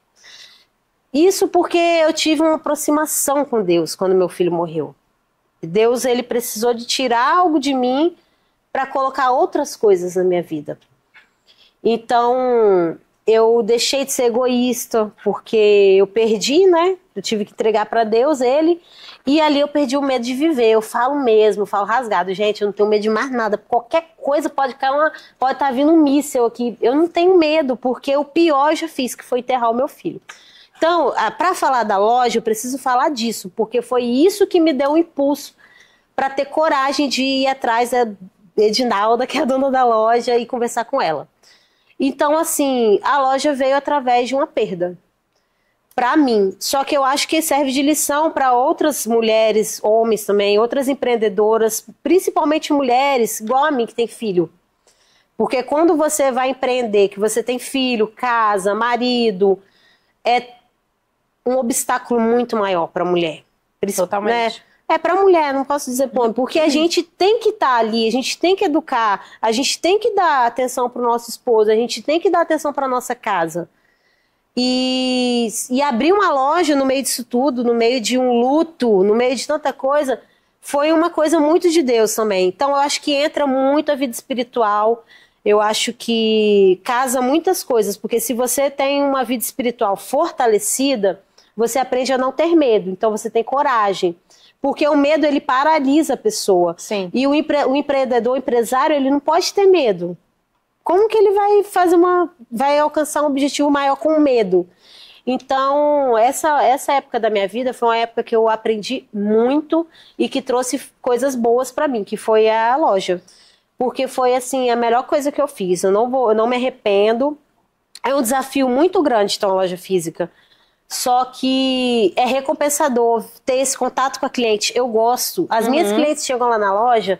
Isso porque eu tive uma aproximação com Deus quando meu filho morreu. Deus, ele precisou de tirar algo de mim para colocar outras coisas na minha vida. Então, eu deixei de ser egoísta, porque eu perdi, né? Eu tive que entregar para Deus ele, e ali eu perdi o medo de viver. Eu falo mesmo, eu falo rasgado. Gente, eu não tenho medo de mais nada. Qualquer coisa pode estar vindo um míssil aqui. Eu não tenho medo, porque o pior eu já fiz, que foi enterrar o meu filho. Então, para falar da loja, eu preciso falar disso, porque foi isso que me deu um impulso para ter coragem de ir atrás da Edinalda, que é a dona da loja, e conversar com ela. Então, assim, a loja veio através de uma perda para mim. Só que eu acho que serve de lição para outras mulheres, homens também, outras empreendedoras, principalmente mulheres, igual a mim, que tem filho. Porque quando você vai empreender, que você tem filho, casa, marido, é um obstáculo muito maior para a mulher. Totalmente. Né? Para a mulher, não posso dizer bom, porque a gente tem que estar ali, a gente tem que educar, a gente tem que dar atenção para o nosso esposo, a gente tem que dar atenção para a nossa casa. E abrir uma loja no meio disso tudo, no meio de um luto, no meio de tanta coisa, foi uma coisa muito de Deus também. Então eu acho que entra muito a vida espiritual, eu acho que casa muitas coisas, porque se você tem uma vida espiritual fortalecida, você aprende a não ter medo, então você tem coragem. Porque o medo, ele paralisa a pessoa. Sim. E o empreendedor, o empresário, ele não pode ter medo. Como que ele vai alcançar um objetivo maior com medo? Então, essa época da minha vida foi uma época que eu aprendi muito e que trouxe coisas boas para mim, que foi a loja. Porque foi, assim, a melhor coisa que eu fiz. Eu não me arrependo. É um desafio muito grande ter uma loja física. Só que é recompensador ter esse contato com a cliente. Eu gosto. As minhas clientes chegam lá na loja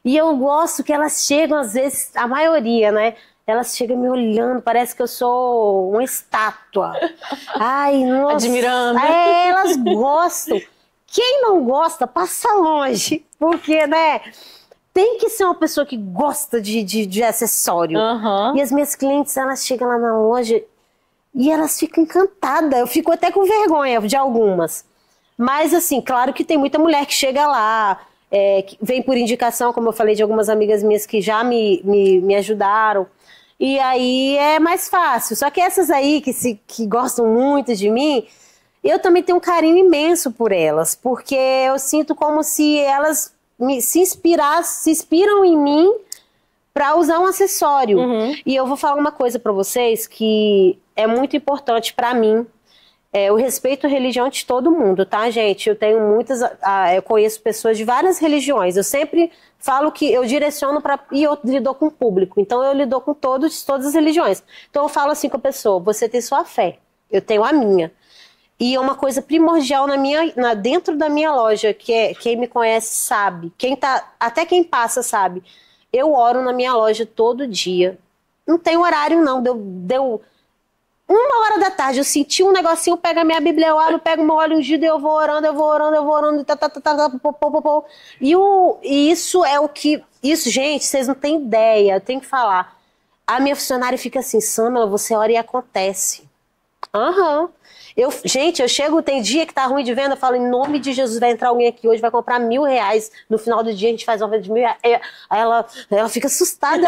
e eu gosto que elas chegam, às vezes, a maioria, né? Elas chegam me olhando, parece que eu sou uma estátua. Ai, nossa. Admirando. Elas gostam. Quem não gosta, passa longe. Porque, né? Tem que ser uma pessoa que gosta de acessório. E as minhas clientes, elas chegam lá na loja e elas ficam encantadas. Eu fico até com vergonha de algumas. Mas, assim, claro que tem muita mulher que chega lá, que vem por indicação, como eu falei, de algumas amigas minhas que já me ajudaram. E aí é mais fácil. Só que essas aí que gostam muito de mim, eu também tenho um carinho imenso por elas. Porque eu sinto como se elas se inspiram em mim para usar um acessório. E eu vou falar uma coisa para vocês que é muito importante para mim. Eu respeito a religião de todo mundo, tá, gente? Eu tenho eu conheço pessoas de várias religiões. Eu sempre falo que eu direciono e eu lido com o público. Então eu lido com todas as religiões. Então eu falo assim com a pessoa: você tem sua fé, eu tenho a minha. E é uma coisa primordial dentro da minha loja, que quem me conhece sabe, até quem passa sabe. Eu oro na minha loja todo dia. Não tem horário, não. Deu 1h da tarde, eu senti um negocinho, eu pego a minha Bíblia, eu oro, pego meu óleo ungido e eu vou orando. E isso é o que... Isso, gente, vocês não têm ideia, eu tenho que falar. A minha funcionária fica assim: Samela, você ora e acontece. Gente, eu chego, tem dia que tá ruim de venda, eu falo: em nome de Jesus, vai entrar alguém aqui hoje, vai comprar R$1.000. No final do dia a gente faz uma venda de R$1.000. Aí ela fica assustada,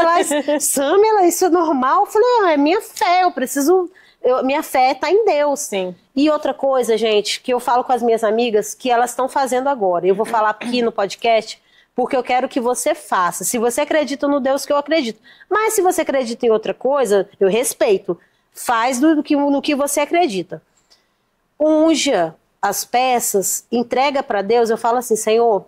Samela, isso é normal? Eu falei: é minha fé, minha fé tá em Deus. Sim. E outra coisa, gente, que eu falo com as minhas amigas, que elas estão fazendo agora. Eu vou falar aqui no podcast, porque eu quero que você faça. Se você acredita no Deus que eu acredito. Mas se você acredita em outra coisa, eu respeito. Faz no que você acredita. Unja as peças, entrega para Deus. Eu falo assim: Senhor,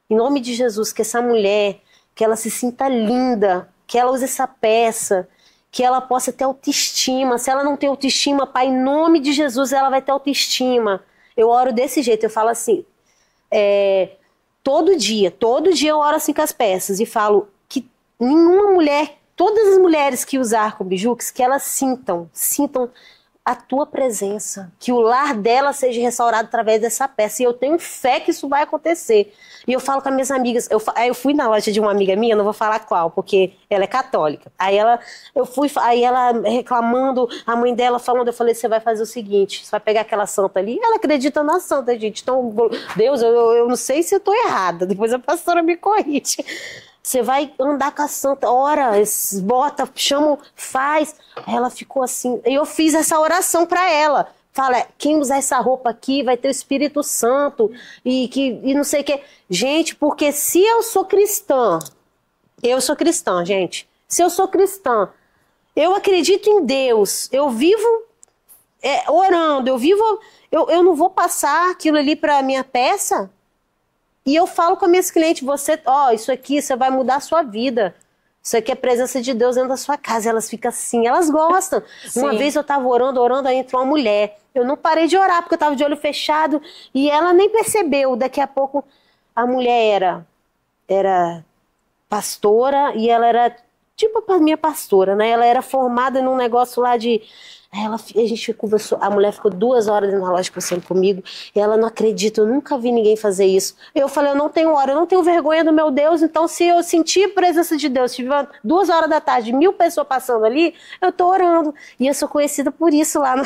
em nome de Jesus, que essa mulher, que ela se sinta linda, que ela use essa peça, que ela possa ter autoestima. Se ela não tem autoestima, Pai, em nome de Jesus, ela vai ter autoestima. Eu oro desse jeito, eu falo assim, todo dia eu oro assim com as peças e falo que nenhuma mulher, todas as mulheres que usar com bijuques, que elas sintam a tua presença, que o lar dela seja restaurado através dessa peça. E eu tenho fé que isso vai acontecer. E eu falo com as minhas amigas, eu fui na loja de uma amiga minha, não vou falar qual, porque ela é católica. Aí ela reclamando, a mãe dela falando, eu falei: você vai fazer o seguinte, você vai pegar aquela santa ali. Ela acredita na santa, gente. Então, Deus, eu não sei se eu tô errada, depois a pastora me corrige. Você vai andar com a santa, ora, bota, chama, faz. Ela ficou assim, e eu fiz essa oração para ela. Fala: quem usar essa roupa aqui vai ter o Espírito Santo e não sei o que. Gente, porque se eu sou cristã, gente. Se eu sou cristã, eu acredito em Deus, eu vivo orando, eu não vou passar aquilo ali para minha peça. E eu falo com as minhas clientes: isso aqui, você vai mudar a sua vida. Isso aqui é a presença de Deus dentro da sua casa. Elas ficam assim, elas gostam. Sim. Uma vez eu tava orando, aí entrou uma mulher. Eu não parei de orar, porque eu tava de olho fechado. E ela nem percebeu. Daqui a pouco, a mulher era pastora, e ela era tipo a minha pastora, né? Ela era formada num negócio lá de... A gente conversou, a mulher ficou 2 horas na loja conversando comigo, e ela: não acredita, eu nunca vi ninguém fazer isso. Eu falei: eu não tenho hora, eu não tenho vergonha do meu Deus, então se eu sentir a presença de Deus, se tiver 2 horas da tarde, 1000 pessoas passando ali, eu tô orando. E eu sou conhecida por isso lá no...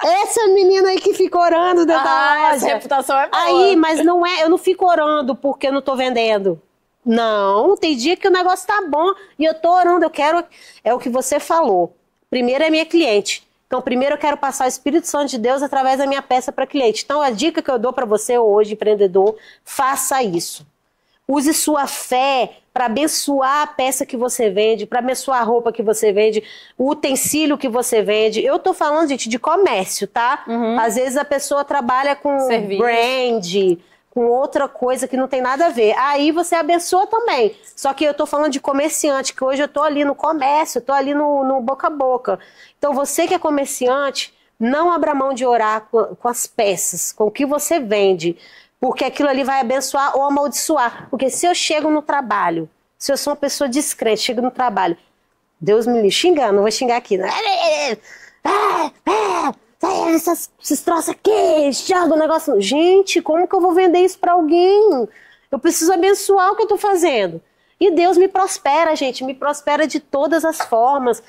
Essa menina aí que fica orando dentro da loja. Essa reputação é boa. Aí, mas não é, eu não fico orando porque eu não tô vendendo. Não, tem dia que o negócio tá bom e eu tô orando, eu quero... É o que você falou. Primeiro é minha cliente. Então, primeiro eu quero passar o Espírito Santo de Deus através da minha peça para cliente. Então, a dica que eu dou para você hoje, empreendedor: faça isso. Use sua fé para abençoar a peça que você vende, para abençoar a roupa que você vende, o utensílio que você vende. Eu tô falando, gente, de comércio, tá? Às vezes a pessoa trabalha com Serviço. brand, com outra coisa que não tem nada a ver. Aí você abençoa também. Só que eu tô falando de comerciante, que hoje eu tô ali no comércio, eu tô ali no boca a boca. Então você que é comerciante, não abra mão de orar com as peças, com o que você vende. Porque aquilo ali vai abençoar ou amaldiçoar. Porque se eu chego no trabalho, se eu sou uma pessoa descrente, chego no trabalho, Deus me livre, xingando, não vou xingar aqui. Né? Esses troços aqui, joga o negócio. Gente, como que eu vou vender isso pra alguém? Eu preciso abençoar o que eu tô fazendo. E Deus me prospera, gente, me prospera de todas as formas.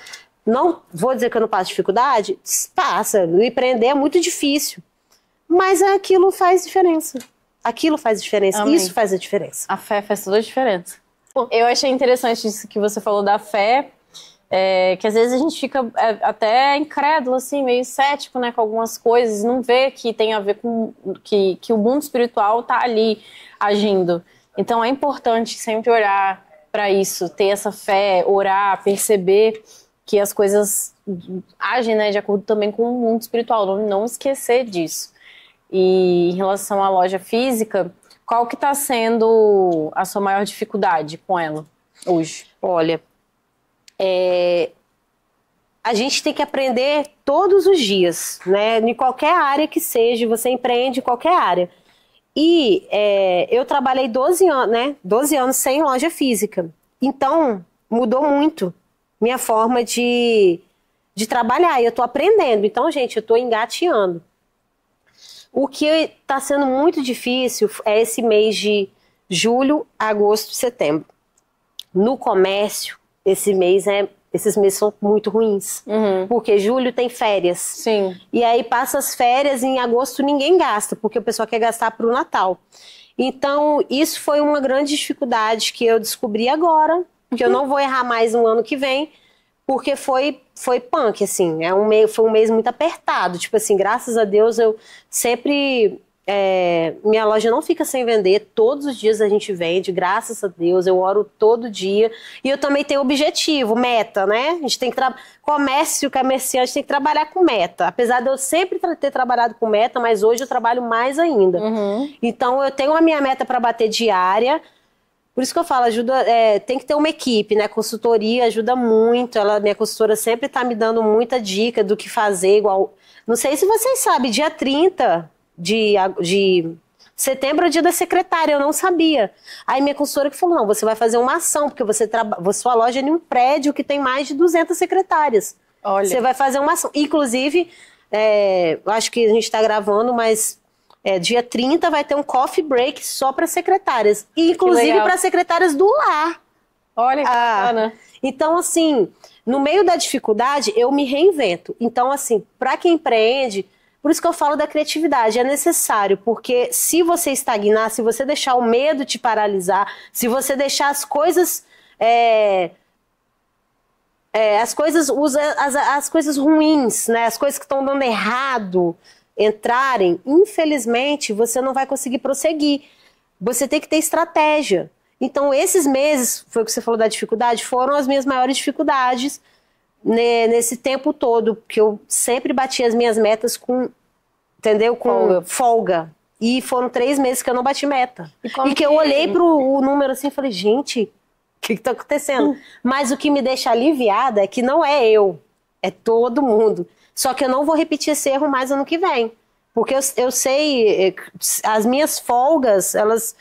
Não vou dizer que eu não passo dificuldade? Passa, me empreender é muito difícil. Mas aquilo faz diferença. Aquilo faz diferença. Amém. Isso faz a diferença. A fé faz toda a diferença. Eu achei interessante isso que você falou da fé, que às vezes a gente fica até incrédulo, assim, meio cético, né, com algumas coisas, não vê que tem a ver com que o mundo espiritual tá ali agindo. Então é importante sempre orar para isso, ter essa fé, orar, perceber que as coisas agem, né, de acordo também com o mundo espiritual, não esquecer disso. E em relação à loja física, qual que está sendo a sua maior dificuldade com ela hoje? Olha, a gente tem que aprender todos os dias, né? Em qualquer área que seja, você empreende em qualquer área. E eu trabalhei 12 anos, né? 12 anos sem loja física. Então, mudou muito minha forma de trabalhar. E eu tô aprendendo. Então, gente, eu tô engateando. O que está sendo muito difícil é esse mês de julho, agosto e setembro. No comércio, esses meses são muito ruins. Porque julho tem férias. Sim. E aí passa as férias e em agosto ninguém gasta, porque o pessoal quer gastar para o Natal. Então, isso foi uma grande dificuldade que eu descobri agora, que eu não vou errar mais no ano que vem, porque foi punk, assim, foi um mês muito apertado, tipo assim, graças a Deus eu sempre, minha loja não fica sem vender, todos os dias a gente vende, graças a Deus, eu oro todo dia, e eu também tenho objetivo, meta, né, a gente tem que comerciante tem que trabalhar com meta, apesar de eu sempre ter trabalhado com meta, mas hoje eu trabalho mais ainda, então eu tenho a minha meta para bater diária. Por isso que eu falo, tem que ter uma equipe, né? Consultoria ajuda muito. Minha consultora sempre tá me dando muita dica do que fazer, igual. Não sei se vocês sabem, dia 30 de setembro é o dia da secretária, eu não sabia. Aí minha consultora que falou: não, você vai fazer uma ação, porque sua loja é em um prédio que tem mais de 200 secretárias. Olha. Você vai fazer uma ação. Inclusive, eu acho que a gente está gravando, mas. Dia 30 vai ter um coffee break só para secretárias. E inclusive para secretárias do lar. Olha que bacana. Então, assim, no meio da dificuldade, eu me reinvento. Então, assim, para quem empreende, por isso que eu falo da criatividade, é necessário, porque se você estagnar, se você deixar o medo te paralisar, se você deixar as coisas... as coisas ruins, né? As coisas que estão dando errado entrarem, infelizmente, você não vai conseguir prosseguir. Você tem que ter estratégia. Então, esses meses, foi o que você falou da dificuldade, foram as minhas maiores dificuldades nesse tempo todo, porque eu sempre bati as minhas metas com folga. E foram 3 meses que eu não bati meta. E que eu olhei pro número assim e falei, gente, o que tá acontecendo? Mas o que me deixa aliviada é que não é eu, é todo mundo. Só que eu não vou repetir esse erro mais ano que vem. Porque eu sei, as minhas folgas, elas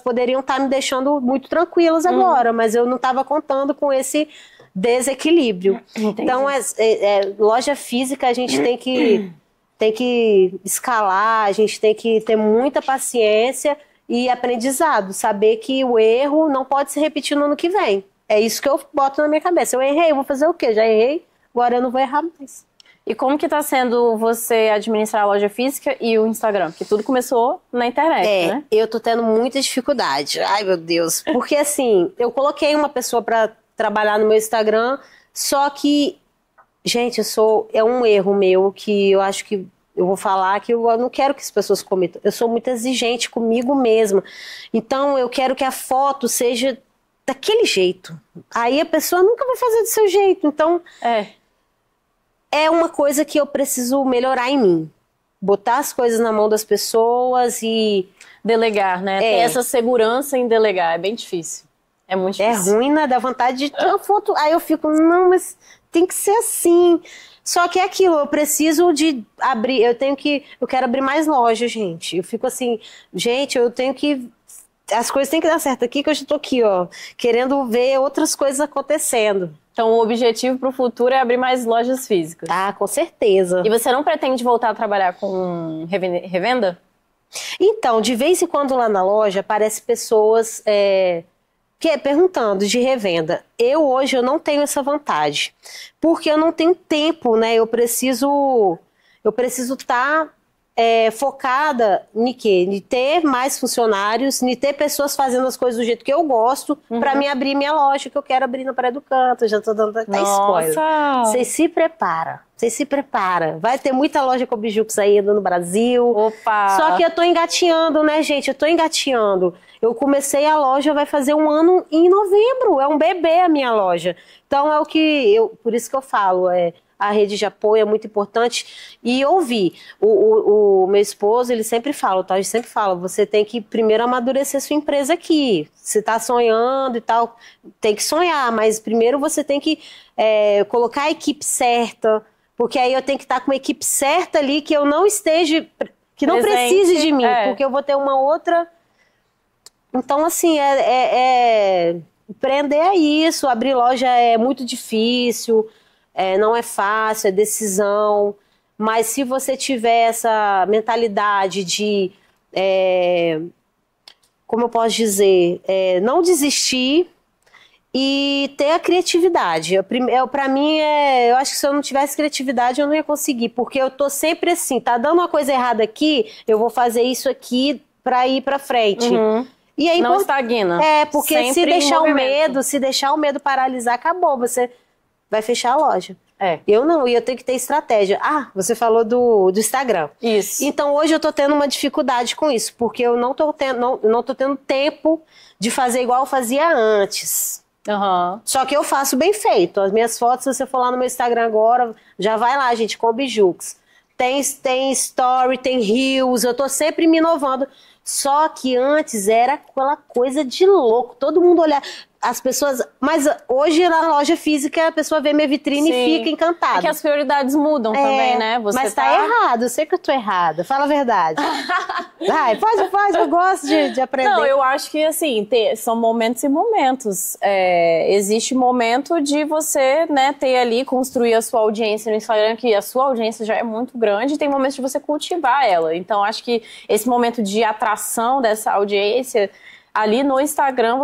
poderiam estar me deixando muito tranquilas agora, mas eu não estava contando com esse desequilíbrio. Entendi. Então, loja física a gente tem que escalar, a gente tem que ter muita paciência e aprendizado, saber que o erro não pode se repetir no ano que vem. É isso que eu boto na minha cabeça. Eu errei, eu vou fazer o quê? Já errei. Agora eu não vou errar mais. E como que tá sendo você administrar a loja física e o Instagram? Porque tudo começou na internet, né? Eu tô tendo muita dificuldade. Ai, meu Deus. Porque assim, eu coloquei uma pessoa pra trabalhar no meu Instagram, só que, gente, é um erro meu que eu acho que eu vou falar que eu não quero que as pessoas cometam. Eu sou muito exigente comigo mesma. Então, eu quero que a foto seja daquele jeito. Aí a pessoa nunca vai fazer do seu jeito. Então, é uma coisa que eu preciso melhorar em mim. Botar as coisas na mão das pessoas e... Delegar, né? Ter essa segurança em delegar. É bem difícil. É muito difícil. É ruim, né? Dá vontade de ter uma foto. Aí eu fico, não, mas tem que ser assim. Só que é aquilo, eu preciso de abrir, eu quero abrir mais lojas, gente. Eu fico assim, gente, as coisas têm que dar certo aqui, que eu já tô aqui, ó, querendo ver outras coisas acontecendo. Então o objetivo pro futuro é abrir mais lojas físicas. Ah, com certeza. E você não pretende voltar a trabalhar com revenda? Então, de vez em quando lá na loja aparecem pessoas perguntando de revenda. Hoje eu não tenho essa vantagem, porque eu não tenho tempo, né? Eu preciso estar focada em quê? Em ter mais funcionários, em ter pessoas fazendo as coisas do jeito que eu gosto, para me abrir minha loja, que eu quero abrir na Praia do Canto. Já tô dando até spoiler. Vocês se preparam. Vai ter muita loja com Bijux aí no Brasil. Opa! Só que eu tô engateando, né, gente? Eu tô engateando. Eu comecei a loja, vai fazer 1 ano em novembro. É um bebê a minha loja. Então por isso que eu falo, a rede de apoio é muito importante. E ouvir. O meu esposo, ele sempre fala, tá? Ele sempre fala, você tem que primeiro amadurecer sua empresa aqui. Você tá sonhando e tal, tem que sonhar, mas primeiro você tem que colocar a equipe certa, porque aí eu tenho que estar com uma equipe certa ali, que eu não esteja, que não precise de mim, porque eu vou ter uma outra... Então, assim, empreender é isso, abrir loja é muito difícil, não é fácil, é decisão, mas se você tiver essa mentalidade de, como eu posso dizer, não desistir e ter a criatividade. Para mim, eu acho que se eu não tivesse criatividade, eu não ia conseguir, porque eu tô sempre assim, tá dando uma coisa errada aqui, eu vou fazer isso aqui para ir para frente. E aí, não estagna. Porque sempre se deixar o medo paralisar, acabou, você vai fechar a loja. Eu não, e eu tenho que ter estratégia. Ah, você falou do Instagram. Isso. Então hoje eu tô tendo uma dificuldade com isso, porque eu não tô tendo tempo de fazer igual eu fazia antes. Só que eu faço bem feito. As minhas fotos, se você for lá no meu Instagram agora, já vai lá, gente, com Bijux. Tem story, tem reels, eu tô sempre me inovando. Só que antes era aquela coisa de louco, todo mundo olhar, as pessoas... Mas hoje na loja física a pessoa vê minha vitrine e fica encantada. É que as prioridades mudam também, né? Mas tá errado, eu sei que eu tô errada, fala a verdade. Vai, faz, eu gosto de aprender. Não, eu acho que assim, são momentos e momentos. Existe momento de você, né, ter ali, construir a sua audiência no Instagram, que a sua audiência já é muito grande, e tem momentos de você cultivar ela. Então acho que esse momento de atração dessa audiência... Ali no Instagram,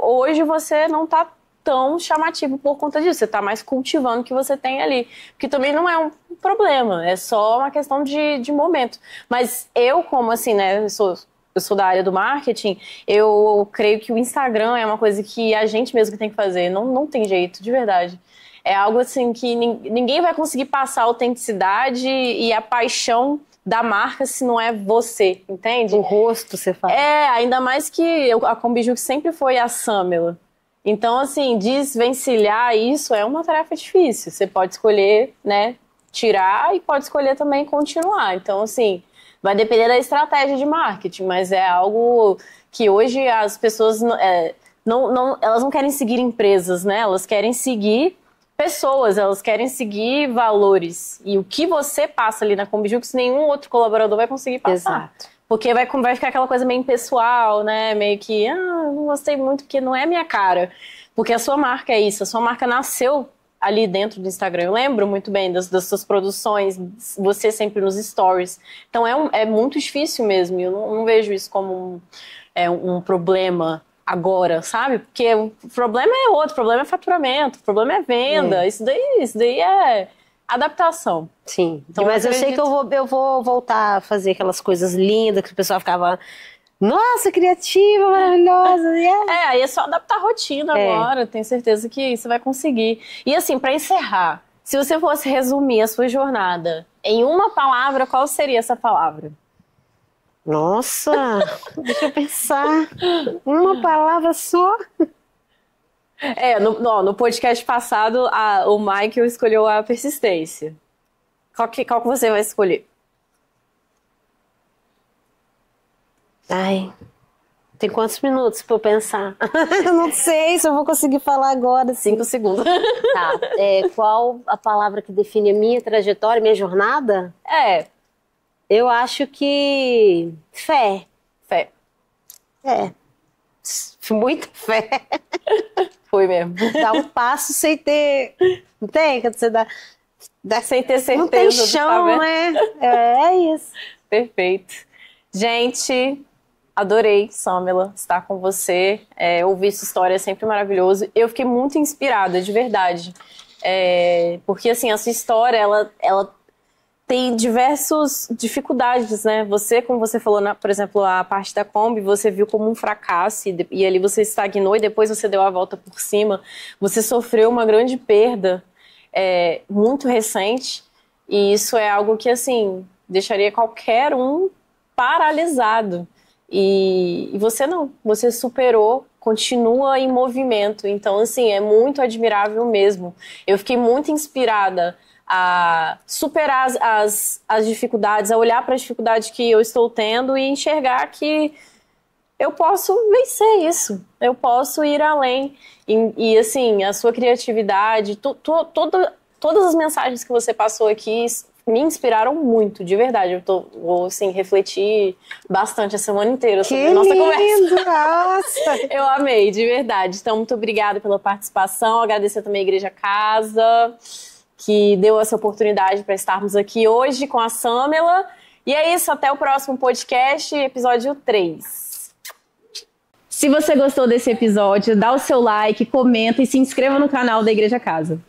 hoje você não tá tão chamativo por conta disso. Você tá mais cultivando o que você tem ali. Que também não é um problema, é só uma questão de momento. Mas eu, como assim, né, eu sou da área do marketing, eu creio que o Instagram é uma coisa que a gente mesmo tem que fazer. Não tem jeito, de verdade. É algo assim que ninguém vai conseguir passar a autenticidade e a paixão da marca se não é você, entende? O rosto, você fala. Ainda mais que a Combijux sempre foi a Samela. Então, assim, desvencilhar isso é uma tarefa difícil. Você pode escolher, né, tirar e pode escolher também continuar. Então, assim, vai depender da estratégia de marketing, mas é algo que hoje as pessoas elas não querem seguir empresas, né? Elas querem seguir pessoas, elas querem seguir valores. E o que você passa ali na Combijux, nenhum outro colaborador vai conseguir passar. Exato. Porque vai ficar aquela coisa meio impessoal, né? Meio que, não gostei muito porque não é minha cara. Porque a sua marca é isso, a sua marca nasceu ali dentro do Instagram. Eu lembro muito bem das suas produções, você sempre nos stories. Então é muito difícil mesmo, eu não vejo isso como um problema agora, sabe? Porque o problema é outro, o problema é faturamento, o problema é venda, isso daí é adaptação. Sim, então, mas eu sei que eu vou voltar a fazer aquelas coisas lindas que o pessoal ficava, nossa, criativa, maravilhosa. Aí é só adaptar a rotina agora, tenho certeza que você vai conseguir. E assim, para encerrar, se você fosse resumir a sua jornada em uma palavra, qual seria essa palavra? Nossa, deixa eu pensar. Uma palavra só? No podcast passado, o Michael escolheu a persistência. Qual que você vai escolher? Ai, tem quantos minutos pra eu pensar? Eu não sei se eu vou conseguir falar agora. 5 segundos. Tá. Qual a palavra que define a minha trajetória, minha jornada? Eu acho que fé. Fé. Muita fé. Foi mesmo. Dar um passo sem ter... Não tem? Quando você dá sem ter certeza. Não tem chão, né? É isso. Perfeito. Gente, adorei, Samela, estar com você. Ouvir sua história é sempre maravilhoso. Eu fiquei muito inspirada, de verdade. Porque, assim, a sua história, ela tem diversas dificuldades, né? Você, como você falou, por exemplo, a parte da Kombi, você viu como um fracasso e ali você estagnou e depois você deu a volta por cima. Você sofreu uma grande perda muito recente e isso é algo que, assim, deixaria qualquer um paralisado. E você não, você superou, continua em movimento. Então, assim, é muito admirável mesmo. Eu fiquei muito inspirada a superar as dificuldades, a olhar para as dificuldades que eu estou tendo e enxergar que eu posso vencer isso, eu posso ir além. E assim, a sua criatividade, todas as mensagens que você passou aqui me inspiraram muito, de verdade. Vou assim, refletir bastante a semana inteira sobre a nossa conversa. Nossa! Eu amei, de verdade. Então, muito obrigada pela participação. Agradecer também a Igreja Casa, que deu essa oportunidade para estarmos aqui hoje com a Samela. E é isso, até o próximo podcast, episódio 3. Se você gostou desse episódio, dá o seu like, comenta e se inscreva no canal da Igreja Casa.